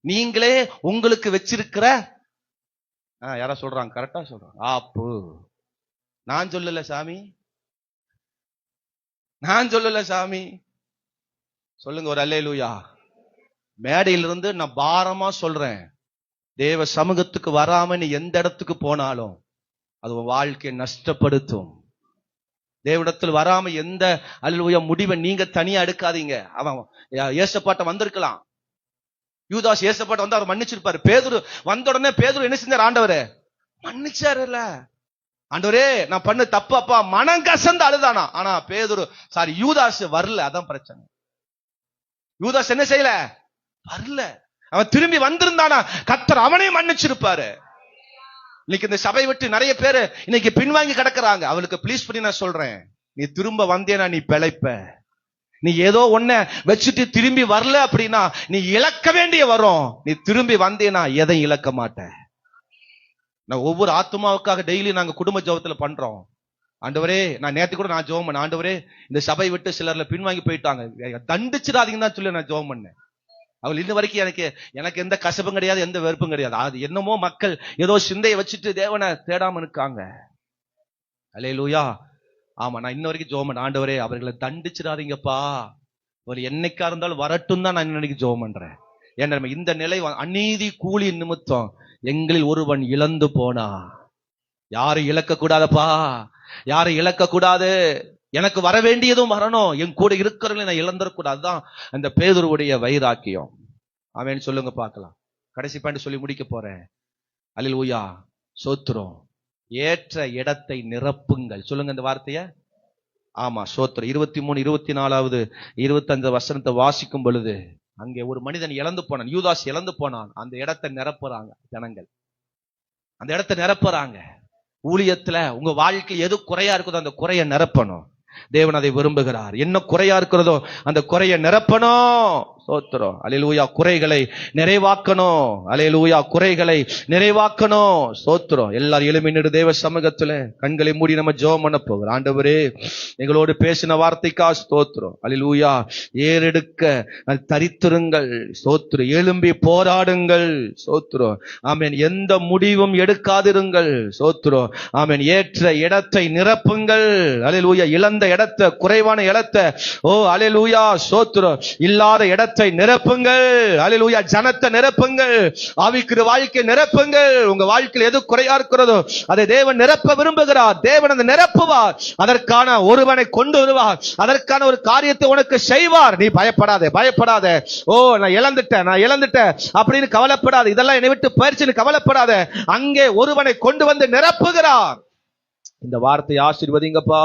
நீங்களே உங்களுக்கு வச்சிருக்கிற, யாரா சொல்றாங்க, கரெக்டா சொல்றாங்க, ஆப்பு. நான் சொல்லல சாமி, நான் சொல்லல சாமி. சொல்லுங்க ஒரு அல்லேலூயா. மேடையிலிருந்து நான் பாரமா சொல்றேன், தேவ சமூகத்துக்கு வராம நீ எந்த இடத்துக்கு போனாலும் அது உன் வாழ்க்கையை நஷ்டப்படுத்தும். தேவனிடத்தில் வராம எந்த அல்லேலூயா முடிவை நீங்க தனியா எடுக்காதீங்க. அவன் ஏசப்பாட்ட வந்திருக்கலாம், யூதாஸ் ஏசப்பாட்ட வந்து அவர் மன்னிச்சிருப்பாரு. பேதுரு வந்த உடனே பேதுரு என்ன செஞ்சார்? ஆண்டவரே மன்னிச்சாருல்ல, ஆண்டவரே நான் பண்ண தப்பப்பா, மனம் கசந்து அழுதானா. ஆனா பேதுரு சாரி யூதாஸ் வரல, அதான் பிரச்சனை. யூதாஸ் என்ன செய்யல? வரல. அவன் திரும்பி வந்திருந்தானா கர்த்தர் அவனையும் மன்னிச்சிருப்பாரு. இன்னைக்கு இந்த சபை விட்டு நிறைய பேரு இன்னைக்கு பின்வாங்கி கிடக்குறாங்க. அவளுக்கு ப்ளீஸ் பண்ணி நான் சொல்றேன், நீ திரும்ப வந்தேனா நீ பிழைப்ப. நீ ஏதோ ஒன்ன வச்சுட்டு திரும்பி வரல அப்படின்னா நீ இழக்க வேண்டிய வரும். நீ திரும்பி வந்தேனா எதையும் இழக்க மாட்ட. நான் ஒவ்வொரு ஆத்மாவுக்காக டெய்லி நாங்க குடும்ப ஜெபத்துல பண்றோம். ஆண்டவரே, நான் நேத்து கூட நான் ஜெபம் பண்ணேன், ஆண்டவரே இந்த சபை விட்டு சிலர்ல பின்வாங்கி போயிட்டாங்க, தண்டிச்சிடாதீங்கன்னு தான் சொல்லி நான் ஜெபம் பண்ணேன். அவள் இன்ன வரைக்கும் எனக்கு எந்த கசப்பும் கிடையாது, எந்த வெறுப்பும் கிடையாது. அது என்னமோ மக்கள் ஏதோ சிந்தையை வச்சுட்டு தேவனை தேடாம இருக்காங்க. அல்லேலூயா. ஆமா, நான் இன்ன வரைக்கும் ஜெபம் பண்ணேன், ஆண்டவரே அவர்களை தண்டிச்சிடாதீங்கப்பா, அவர் என்னைக்கா இருந்தாலும் வரட்டும் தான் நான் இன்னைக்கு ஜெபம் பண்றேன். ஏன்னா இந்த நிலை அநீதி கூலி நிமித்தம் எங்களில் ஒருவன் இழந்து போனா. யாரும் இழக்க கூடாதப்பா, யாரும் இழக்க கூடாது. எனக்கு வர வேண்டியதும் வரணும், என் கூட இருக்கிறவங்களை நான் இழந்துடக்கூடாது. அதுதான் அந்த பேதுருவுடைய வைராக்கியம். அவன் சொல்லுங்க பார்க்கலாம். கடைசி பாயிண்ட் சொல்லி முடிக்க போறேன். அல்லேலூயா, சோத்திரம். ஏற்ற இடத்தை நிரப்புங்கள். சொல்லுங்க இந்த வார்த்தைய. ஆமா, சோத்திரம். 23, 24, 25 வசனத்தை வாசிக்கும் பொழுது அங்கே ஒரு மனிதன் இழந்து போனான், யூதாஸ் இழந்து போனான். அந்த இடத்தை நிரப்புறாங்க ஜனங்கள், அந்த இடத்தை நிரப்புறாங்க. ஊழியத்துல உங்க வாழ்க்கை எது குறையா இருக்குதோ அந்த குறைய நிரப்பணும். தேவன் அதை விரும்புகிறார். என்ன குறையா இருக்கிறதோ அந்த குறைய நிரப்பணும். சோத்திரம். அல்லேலூயா. குறைகளை நிறைவாக்கணும். அல்லேலூயா. குறைகளை நிறைவாக்கணும். சோத்திரம். எல்லாரும் எழுமினிடு தேவ சமூகத்துல கண்களை மூடி நம்ம ஜெபம் பண்ண போகிறோம். ஆண்டவரே, எங்களோடு பேசின வார்த்தைக்கா ஸ்தோத்திரம். அல்லேலூயா. ஏறெடுக்க தரித்திருங்கள். சோத்திரம். எழும்பி போராடுங்கள். சோத்திரம். ஆமென். எந்த முடிவும் எடுக்காதிருங்கள். சோத்திரம். ஆமென். ஏற்ற இடத்தை நிரப்புங்கள். அல்லேலூயா. இழந்த இடத்தை, குறைவான இடத்தை, ஓ அல்லேலூயா, சோத்திரம், இல்லாத இடத்தை நிரப்புங்கள். அல்லேலூயா. ஜனத்தை நிரப்புங்கள். ஆவிக்குரிய வாழ்க்கை நிரப்புங்கள். உங்க வாழ்க்கையில் எது குறையா இருக்கிறதோ அதை தேவன் நிரப்ப விரும்புகிறார். தேவன் அதை நிரப்புவார். அதற்கான ஒருவனை கொண்டு வருவார். அதற்கான ஒரு காரியத்தை உனக்கு செய்வார். நீ பயப்படாதே, பயப்படாத. ஓ நான் இழந்துட்டேன் அப்படின்னு கவலைப்படாத. இதெல்லாம் என்னை விட்டு போயிடுச்சுன்னு கவலைப்படாத. அங்கே ஒருவனை கொண்டு வந்து நிரப்புகிறார். இந்த வார்த்தையை ஆசீர்வதிங்கப்பா.